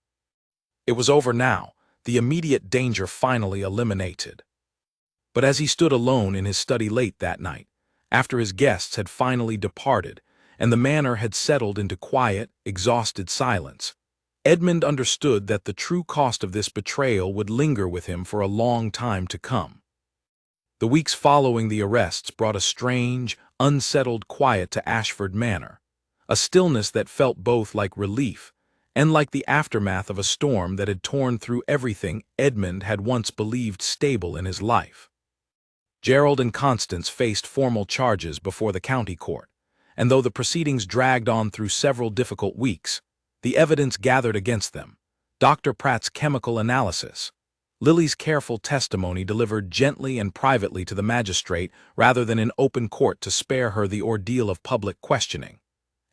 It was over now, the immediate danger finally eliminated. But as he stood alone in his study late that night, after his guests had finally departed, and the manor had settled into quiet, exhausted silence, Edmund understood that the true cost of this betrayal would linger with him for a long time to come. The weeks following the arrests brought a strange, unsettled quiet to Ashford Manor, a stillness that felt both like relief and like the aftermath of a storm that had torn through everything Edmund had once believed stable in his life. Gerald and Constance faced formal charges before the county court, and though the proceedings dragged on through several difficult weeks, the evidence gathered against them, Dr. Pratt's chemical analysis, Lily's careful testimony delivered gently and privately to the magistrate rather than in open court to spare her the ordeal of public questioning.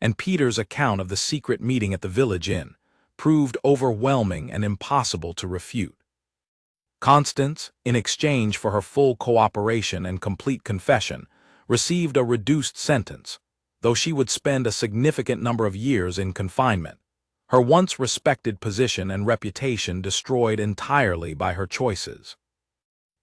And Peter's account of the secret meeting at the village inn proved overwhelming and impossible to refute. Constance, in exchange for her full cooperation and complete confession, received a reduced sentence, though she would spend a significant number of years in confinement, her once respected position and reputation destroyed entirely by her choices.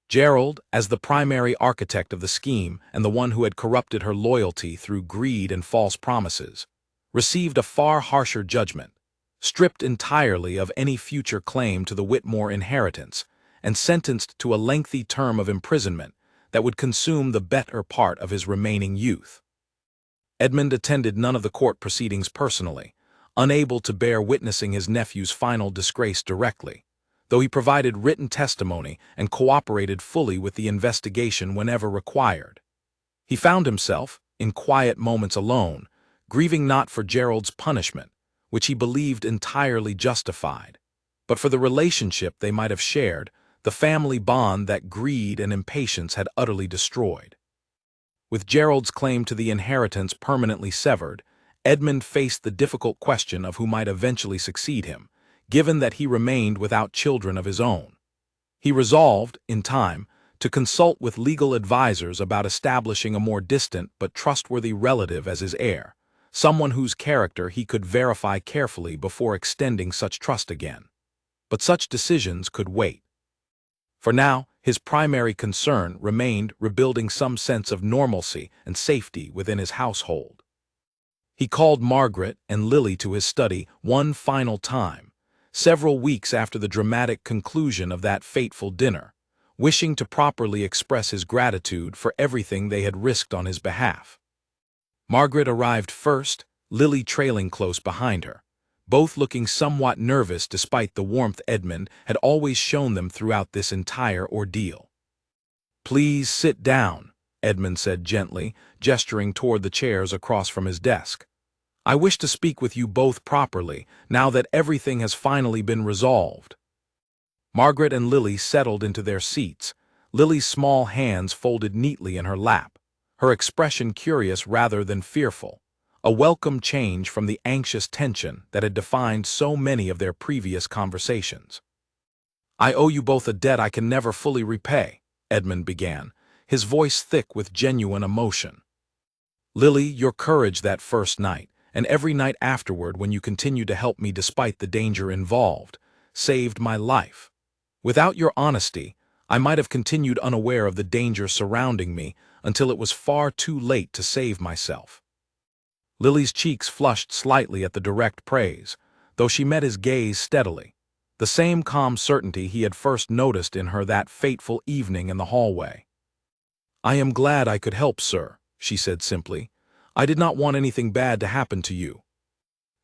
Gerald, as the primary architect of the scheme and the one who had corrupted her loyalty through greed and false promises, received a far harsher judgment, stripped entirely of any future claim to the Whitmore inheritance, and sentenced to a lengthy term of imprisonment that would consume the better part of his remaining youth. Edmund attended none of the court proceedings personally, unable to bear witnessing his nephew's final disgrace directly, though he provided written testimony and cooperated fully with the investigation whenever required. He found himself, in quiet moments alone, grieving not for Gerald's punishment, which he believed entirely justified, but for the relationship they might have shared, the family bond that greed and impatience had utterly destroyed. With Gerald's claim to the inheritance permanently severed, Edmund faced the difficult question of who might eventually succeed him, given that he remained without children of his own. He resolved, in time, to consult with legal advisers about establishing a more distant but trustworthy relative as his heir, someone whose character he could verify carefully before extending such trust again. But such decisions could wait. For now, his primary concern remained rebuilding some sense of normalcy and safety within his household. He called Margaret and Lily to his study one final time, several weeks after the dramatic conclusion of that fateful dinner, wishing to properly express his gratitude for everything they had risked on his behalf. Margaret arrived first, Lily trailing close behind her, both looking somewhat nervous despite the warmth Edmund had always shown them throughout this entire ordeal. "Please sit down," Edmund said gently, gesturing toward the chairs across from his desk. "I wish to speak with you both properly, now that everything has finally been resolved." Margaret and Lily settled into their seats, Lily's small hands folded neatly in her lap, her expression curious rather than fearful, a welcome change from the anxious tension that had defined so many of their previous conversations. "I owe you both a debt I can never fully repay," Edmund began, his voice thick with genuine emotion. "Lily, your courage that first night, and every night afterward when you continued to help me despite the danger involved, saved my life. Without your honesty, I might have continued unaware of the danger surrounding me until it was far too late to save myself." Lily's cheeks flushed slightly at the direct praise, though she met his gaze steadily, the same calm certainty he had first noticed in her that fateful evening in the hallway. "I am glad I could help, sir," she said simply. "I did not want anything bad to happen to you.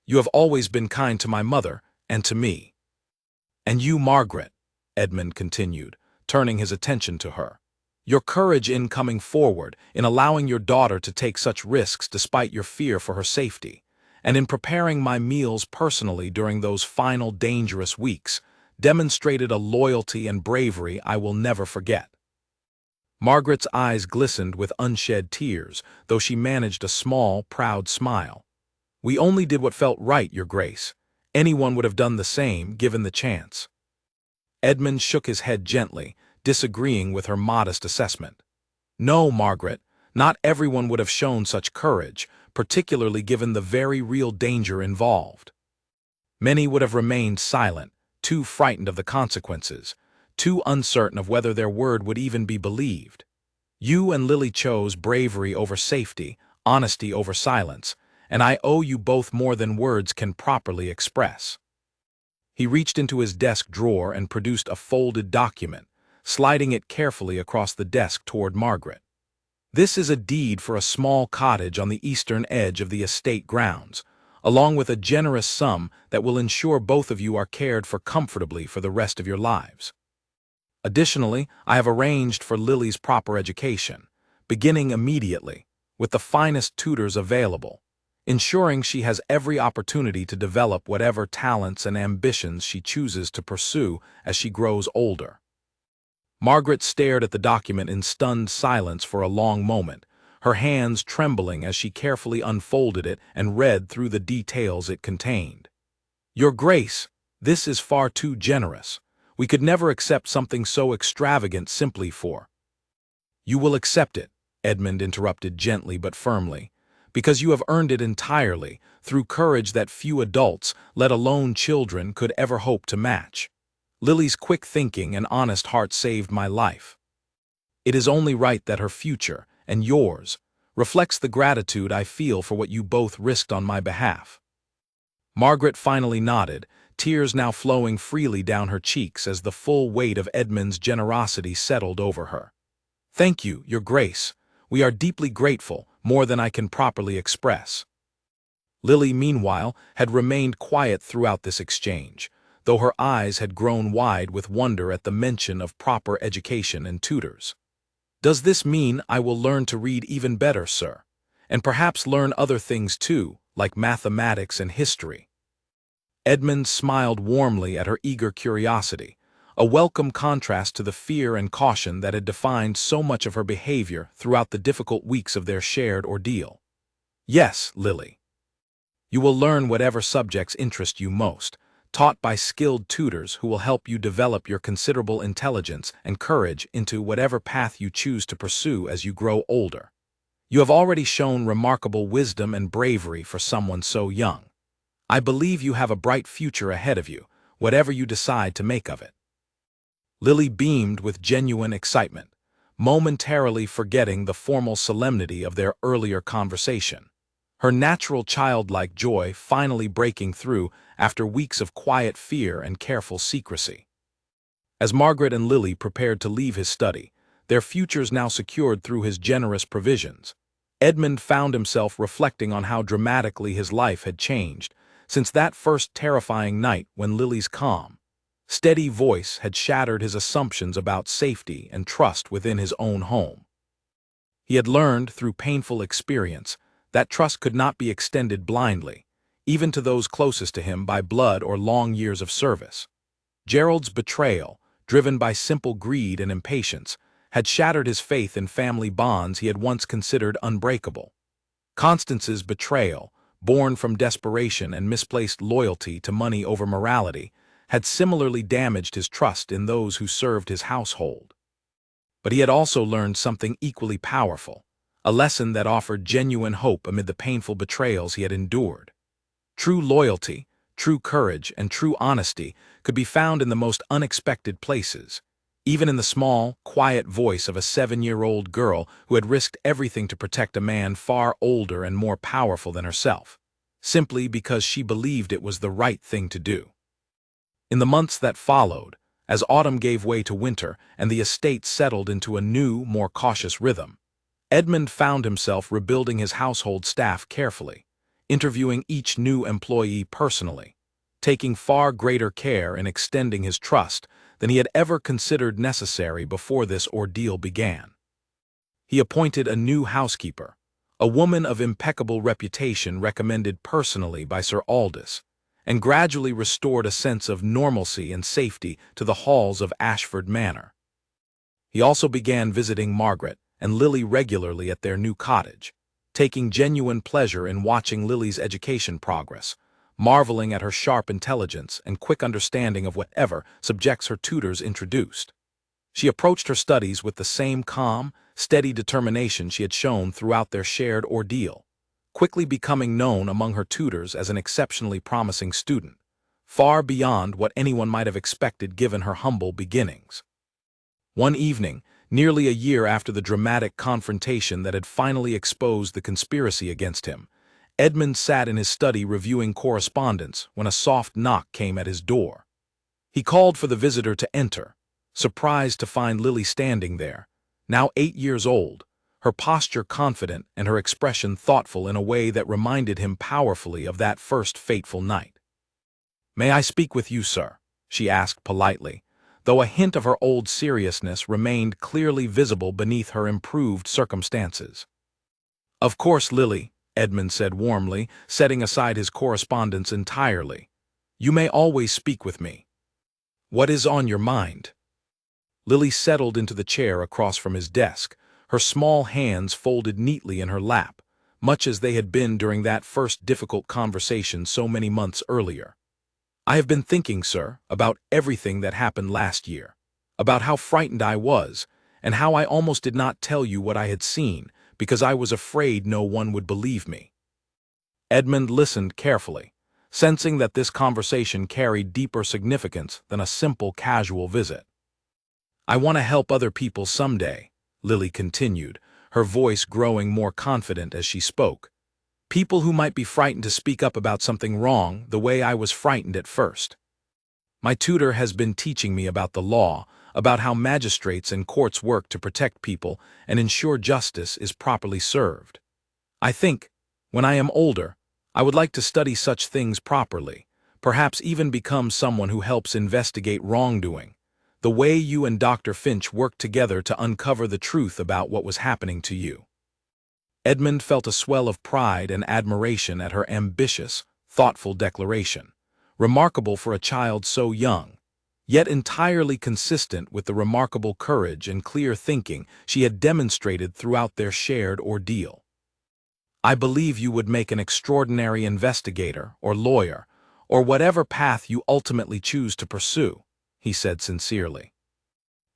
You have always been kind to my mother and to me." "And you, Margaret," Edmund continued, turning his attention to her. "Your courage in coming forward, in allowing your daughter to take such risks despite your fear for her safety, and in preparing my meals personally during those final dangerous weeks, demonstrated a loyalty and bravery I will never forget." Margaret's eyes glistened with unshed tears, though she managed a small, proud smile. "We only did what felt right, Your Grace. Anyone would have done the same, given the chance." Edmund shook his head gently, disagreeing with her modest assessment. "No, Margaret, not everyone would have shown such courage, particularly given the very real danger involved. Many would have remained silent, too frightened of the consequences, too uncertain of whether their word would even be believed. You and Lily chose bravery over safety, honesty over silence, and I owe you both more than words can properly express." He reached into his desk drawer and produced a folded document, sliding it carefully across the desk toward Margaret. "This is a deed for a small cottage on the eastern edge of the estate grounds, along with a generous sum that will ensure both of you are cared for comfortably for the rest of your lives. Additionally, I have arranged for Lily's proper education, beginning immediately, with the finest tutors available, ensuring she has every opportunity to develop whatever talents and ambitions she chooses to pursue as she grows older. Margaret stared at the document in stunned silence for a long moment, her hands trembling as she carefully unfolded it and read through the details it contained. "Your Grace, this is far too generous. We could never accept something so extravagant simply for—" "You will accept it," Edmund interrupted gently but firmly, "because you have earned it entirely, through courage that few adults, let alone children, could ever hope to match. Lily's quick thinking and honest heart saved my life. It is only right that her future, and yours, reflects the gratitude I feel for what you both risked on my behalf." Margaret finally nodded, tears now flowing freely down her cheeks as the full weight of Edmund's generosity settled over her. "Thank you, Your Grace. We are deeply grateful, more than I can properly express." Lily, meanwhile, had remained quiet throughout this exchange, though her eyes had grown wide with wonder at the mention of proper education and tutors. "Does this mean I will learn to read even better, sir? And perhaps learn other things too, like mathematics and history?" Edmund smiled warmly at her eager curiosity, a welcome contrast to the fear and caution that had defined so much of her behavior throughout the difficult weeks of their shared ordeal. "Yes, Lily. You will learn whatever subjects interest you most, taught by skilled tutors who will help you develop your considerable intelligence and courage into whatever path you choose to pursue as you grow older. You have already shown remarkable wisdom and bravery for someone so young. I believe you have a bright future ahead of you, whatever you decide to make of it." Lily beamed with genuine excitement, momentarily forgetting the formal solemnity of their earlier conversation, her natural childlike joy finally breaking through after weeks of quiet fear and careful secrecy. As Margaret and Lily prepared to leave his study, their futures now secured through his generous provisions, Edmund found himself reflecting on how dramatically his life had changed since that first terrifying night when Lily's calm, steady voice had shattered his assumptions about safety and trust within his own home. He had learned through painful experience that trust could not be extended blindly, even to those closest to him by blood or long years of service. Gerald's betrayal, driven by simple greed and impatience, had shattered his faith in family bonds he had once considered unbreakable. Constance's betrayal, born from desperation and misplaced loyalty to money over morality, had similarly damaged his trust in those who served his household. But he had also learned something equally powerful, a lesson that offered genuine hope amid the painful betrayals he had endured. True loyalty, true courage, and true honesty could be found in the most unexpected places, even in the small, quiet voice of a 7-year-old girl who had risked everything to protect a man far older and more powerful than herself, simply because she believed it was the right thing to do. In the months that followed, as autumn gave way to winter and the estate settled into a new, more cautious rhythm, Edmund found himself rebuilding his household staff carefully, interviewing each new employee personally, taking far greater care in extending his trust than he had ever considered necessary before this ordeal began. He appointed a new housekeeper, a woman of impeccable reputation recommended personally by Sir Aldous, and gradually restored a sense of normalcy and safety to the halls of Ashford Manor. He also began visiting Margaret and Lily regularly at their new cottage, taking genuine pleasure in watching Lily's education progress, marveling at her sharp intelligence and quick understanding of whatever subjects her tutors introduced. She approached her studies with the same calm, steady determination she had shown throughout their shared ordeal, quickly becoming known among her tutors as an exceptionally promising student, far beyond what anyone might have expected given her humble beginnings. One evening, nearly a year after the dramatic confrontation that had finally exposed the conspiracy against him, Edmund sat in his study reviewing correspondence when a soft knock came at his door. He called for the visitor to enter, surprised to find Lily standing there, now 8 years old, her posture confident and her expression thoughtful in a way that reminded him powerfully of that first fateful night. "May I speak with you, sir?" she asked politely, though a hint of her old seriousness remained clearly visible beneath her improved circumstances. "Of course, Lily," Edmund said warmly, setting aside his correspondence entirely. "You may always speak with me. What is on your mind?" Lily settled into the chair across from his desk, her small hands folded neatly in her lap, much as they had been during that first difficult conversation so many months earlier. "I have been thinking, sir, about everything that happened last year, about how frightened I was, and how I almost did not tell you what I had seen, because I was afraid no one would believe me." Edmund listened carefully, sensing that this conversation carried deeper significance than a simple casual visit. "I want to help other people someday," Lily continued, her voice growing more confident as she spoke. "People who might be frightened to speak up about something wrong the way I was frightened at first. My tutor has been teaching me about the law, about how magistrates and courts work to protect people and ensure justice is properly served. I think, when I am older, I would like to study such things properly, perhaps even become someone who helps investigate wrongdoing, the way you and Dr. Finch worked together to uncover the truth about what was happening to you." Edmund felt a swell of pride and admiration at her ambitious, thoughtful declaration, remarkable for a child so young, yet entirely consistent with the remarkable courage and clear thinking she had demonstrated throughout their shared ordeal. "I believe you would make an extraordinary investigator or lawyer, or whatever path you ultimately choose to pursue," he said sincerely.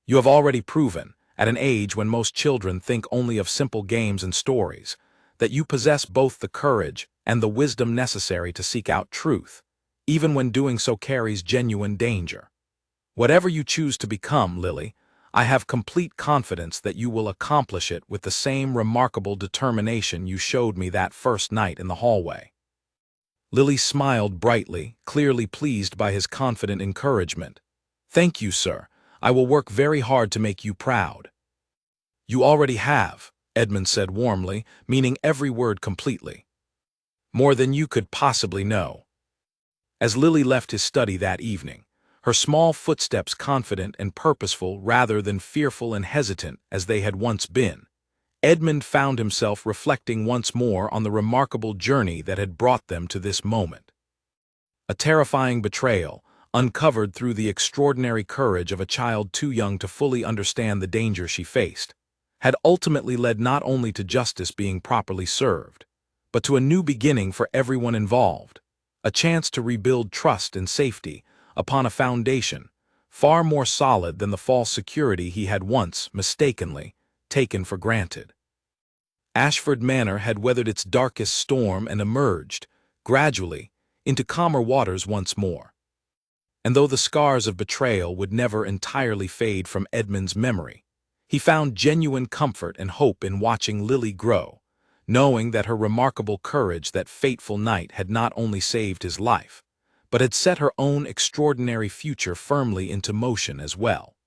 "You have already proven, at an age when most children think only of simple games and stories, that you possess both the courage and the wisdom necessary to seek out truth, even when doing so carries genuine danger. Whatever you choose to become, Lily, I have complete confidence that you will accomplish it with the same remarkable determination you showed me that first night in the hallway." Lily smiled brightly, clearly pleased by his confident encouragement. "Thank you, sir. I will work very hard to make you proud." "You already have," Edmund said warmly, meaning every word completely. "More than you could possibly know." As Lily left his study that evening, her small footsteps confident and purposeful rather than fearful and hesitant as they had once been, Edmund found himself reflecting once more on the remarkable journey that had brought them to this moment. A terrifying betrayal, uncovered through the extraordinary courage of a child too young to fully understand the danger she faced, had ultimately led not only to justice being properly served, but to a new beginning for everyone involved, a chance to rebuild trust and safety upon a foundation far more solid than the false security he had once, mistakenly, taken for granted. Ashford Manor had weathered its darkest storm and emerged, gradually, into calmer waters once more. And though the scars of betrayal would never entirely fade from Edmund's memory, he found genuine comfort and hope in watching Lily grow, knowing that her remarkable courage that fateful night had not only saved his life, but had set her own extraordinary future firmly into motion as well.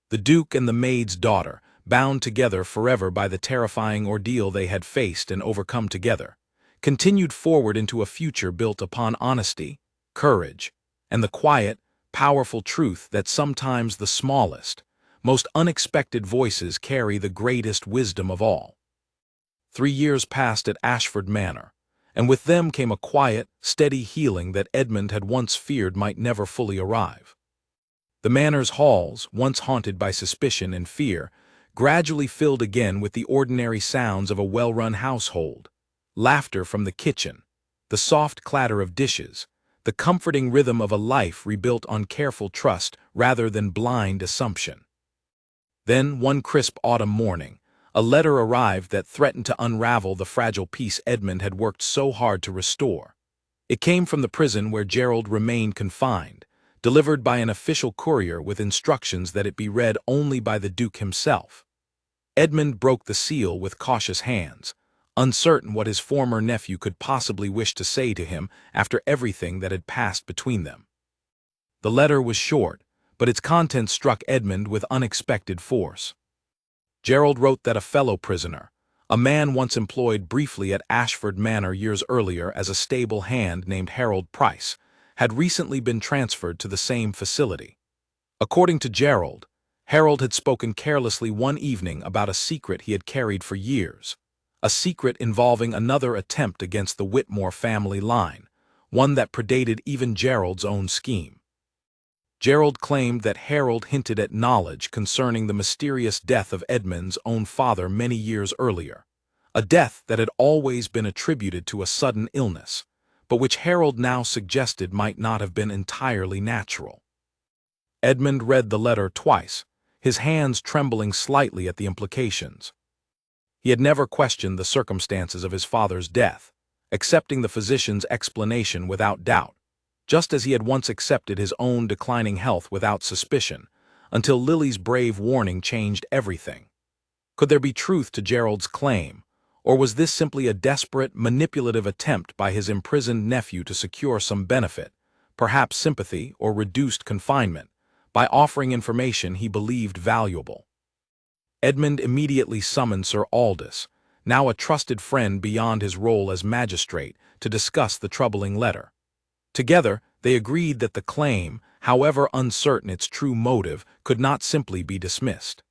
The Duke and the maid's daughter, bound together forever by the terrifying ordeal they had faced and overcome together, continued forward into a future built upon honesty, courage, and the quiet, powerful truth that sometimes the smallest, most unexpected voices carry the greatest wisdom of all. 3 years passed at Ashford Manor, and with them came a quiet, steady healing that Edmund had once feared might never fully arrive. The manor's halls, once haunted by suspicion and fear, gradually filled again with the ordinary sounds of a well-run household: laughter from the kitchen, the soft clatter of dishes, the comforting rhythm of a life rebuilt on careful trust rather than blind assumption. Then, one crisp autumn morning, a letter arrived that threatened to unravel the fragile peace Edmund had worked so hard to restore. It came from the prison where Gerald remained confined, delivered by an official courier with instructions that it be read only by the Duke himself. Edmund broke the seal with cautious hands, uncertain what his former nephew could possibly wish to say to him after everything that had passed between them. The letter was short, but its contents struck Edmund with unexpected force. Gerald wrote that a fellow prisoner, a man once employed briefly at Ashford Manor years earlier as a stable hand named Harold Price, had recently been transferred to the same facility. According to Gerald, Harold had spoken carelessly one evening about a secret he had carried for years, a secret involving another attempt against the Whitmore family line, one that predated even Gerald's own scheme. Gerald claimed that Harold hinted at knowledge concerning the mysterious death of Edmund's own father many years earlier, a death that had always been attributed to a sudden illness, but which Harold now suggested might not have been entirely natural. Edmund read the letter twice, his hands trembling slightly at the implications. He had never questioned the circumstances of his father's death, accepting the physician's explanation without doubt, just as he had once accepted his own declining health without suspicion, until Lily's brave warning changed everything. Could there be truth to Gerald's claim, or was this simply a desperate, manipulative attempt by his imprisoned nephew to secure some benefit, perhaps sympathy or reduced confinement, by offering information he believed valuable? Edmund immediately summoned Sir Aldous, now a trusted friend beyond his role as magistrate, to discuss the troubling letter. Together, they agreed that the claim, however uncertain its true motive, could not simply be dismissed.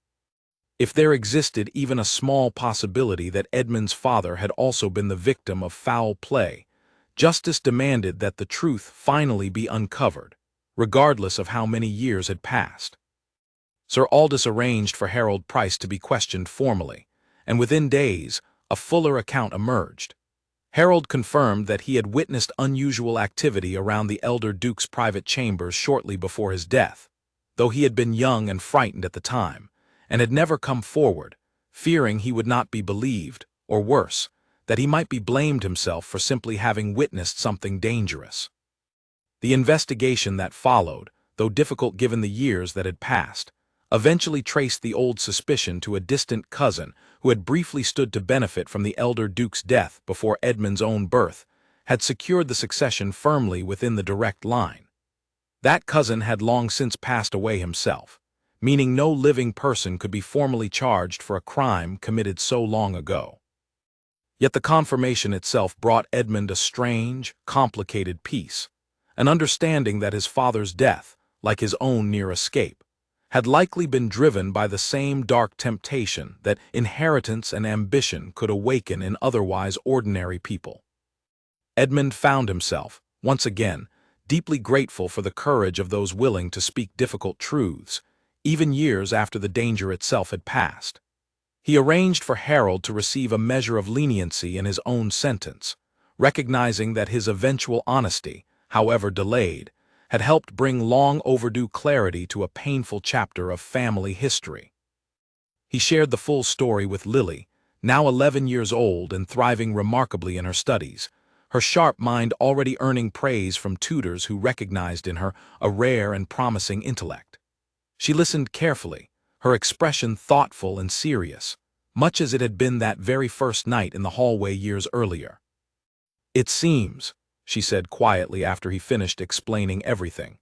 If there existed even a small possibility that Edmund's father had also been the victim of foul play, justice demanded that the truth finally be uncovered, regardless of how many years had passed. Sir Aldous arranged for Harold Price to be questioned formally, and within days, a fuller account emerged. Harold confirmed that he had witnessed unusual activity around the elder Duke's private chambers shortly before his death, though he had been young and frightened at the time, and had never come forward, fearing he would not be believed, or worse, that he might be blamed himself for simply having witnessed something dangerous. The investigation that followed, though difficult given the years that had passed, eventually traced the old suspicion to a distant cousin who had briefly stood to benefit from the elder Duke's death before Edmund's own birth, had secured the succession firmly within the direct line. That cousin had long since passed away himself, meaning no living person could be formally charged for a crime committed so long ago. Yet the confirmation itself brought Edmund a strange, complicated peace, an understanding that his father's death, like his own near escape, had likely been driven by the same dark temptation that inheritance and ambition could awaken in otherwise ordinary people. Edmund found himself, once again, deeply grateful for the courage of those willing to speak difficult truths, even years after the danger itself had passed. He arranged for Harold to receive a measure of leniency in his own sentence, recognizing that his eventual honesty, however delayed, had helped bring long-overdue clarity to a painful chapter of family history. He shared the full story with Lily, now 11 years old and thriving remarkably in her studies, her sharp mind already earning praise from tutors who recognized in her a rare and promising intellect. She listened carefully, her expression thoughtful and serious, much as it had been that very first night in the hallway years earlier. "It seems," she said quietly after he finished explaining everything,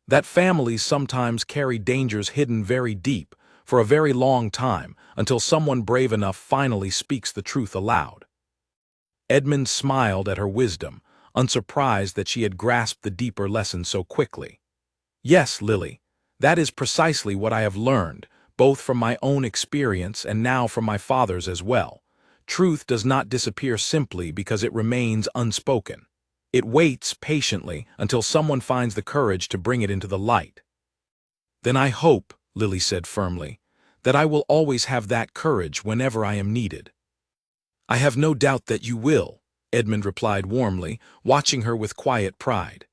"that families sometimes carry dangers hidden very deep for a very long time until someone brave enough finally speaks the truth aloud." Edmund smiled at her wisdom, unsurprised that she had grasped the deeper lesson so quickly. "Yes, Lily, that is precisely what I have learned, both from my own experience and now from my father's as well. Truth does not disappear simply because it remains unspoken. It waits patiently until someone finds the courage to bring it into the light." "Then I hope," Lily said firmly, "that I will always have that courage whenever I am needed." "I have no doubt that you will," Edmund replied warmly, watching her with quiet pride.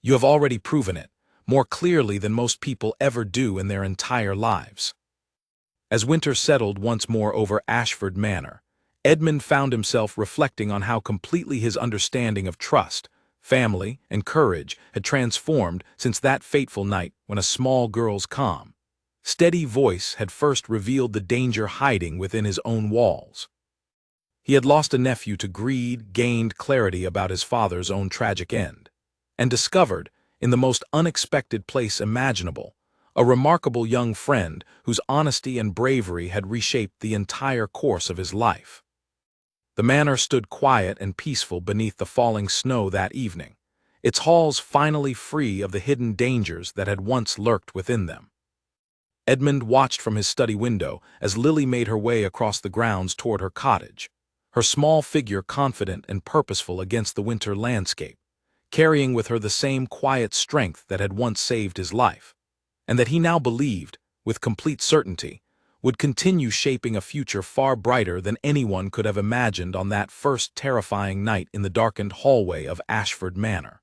"You have already proven it, more clearly than most people ever do in their entire lives." As winter settled once more over Ashford Manor, Edmund found himself reflecting on how completely his understanding of trust, family, and courage had transformed since that fateful night when a small girl's calm, steady voice had first revealed the danger hiding within his own walls. He had lost a nephew to greed, gained clarity about his father's own tragic end, and discovered, in the most unexpected place imaginable, a remarkable young friend whose honesty and bravery had reshaped the entire course of his life. The manor stood quiet and peaceful beneath the falling snow that evening, its halls finally free of the hidden dangers that had once lurked within them. Edmund watched from his study window as Lily made her way across the grounds toward her cottage, her small figure confident and purposeful against the winter landscape, carrying with her the same quiet strength that had once saved his life, and that he now believed, with complete certainty, would continue shaping a future far brighter than anyone could have imagined on that first terrifying night in the darkened hallway of Ashford Manor.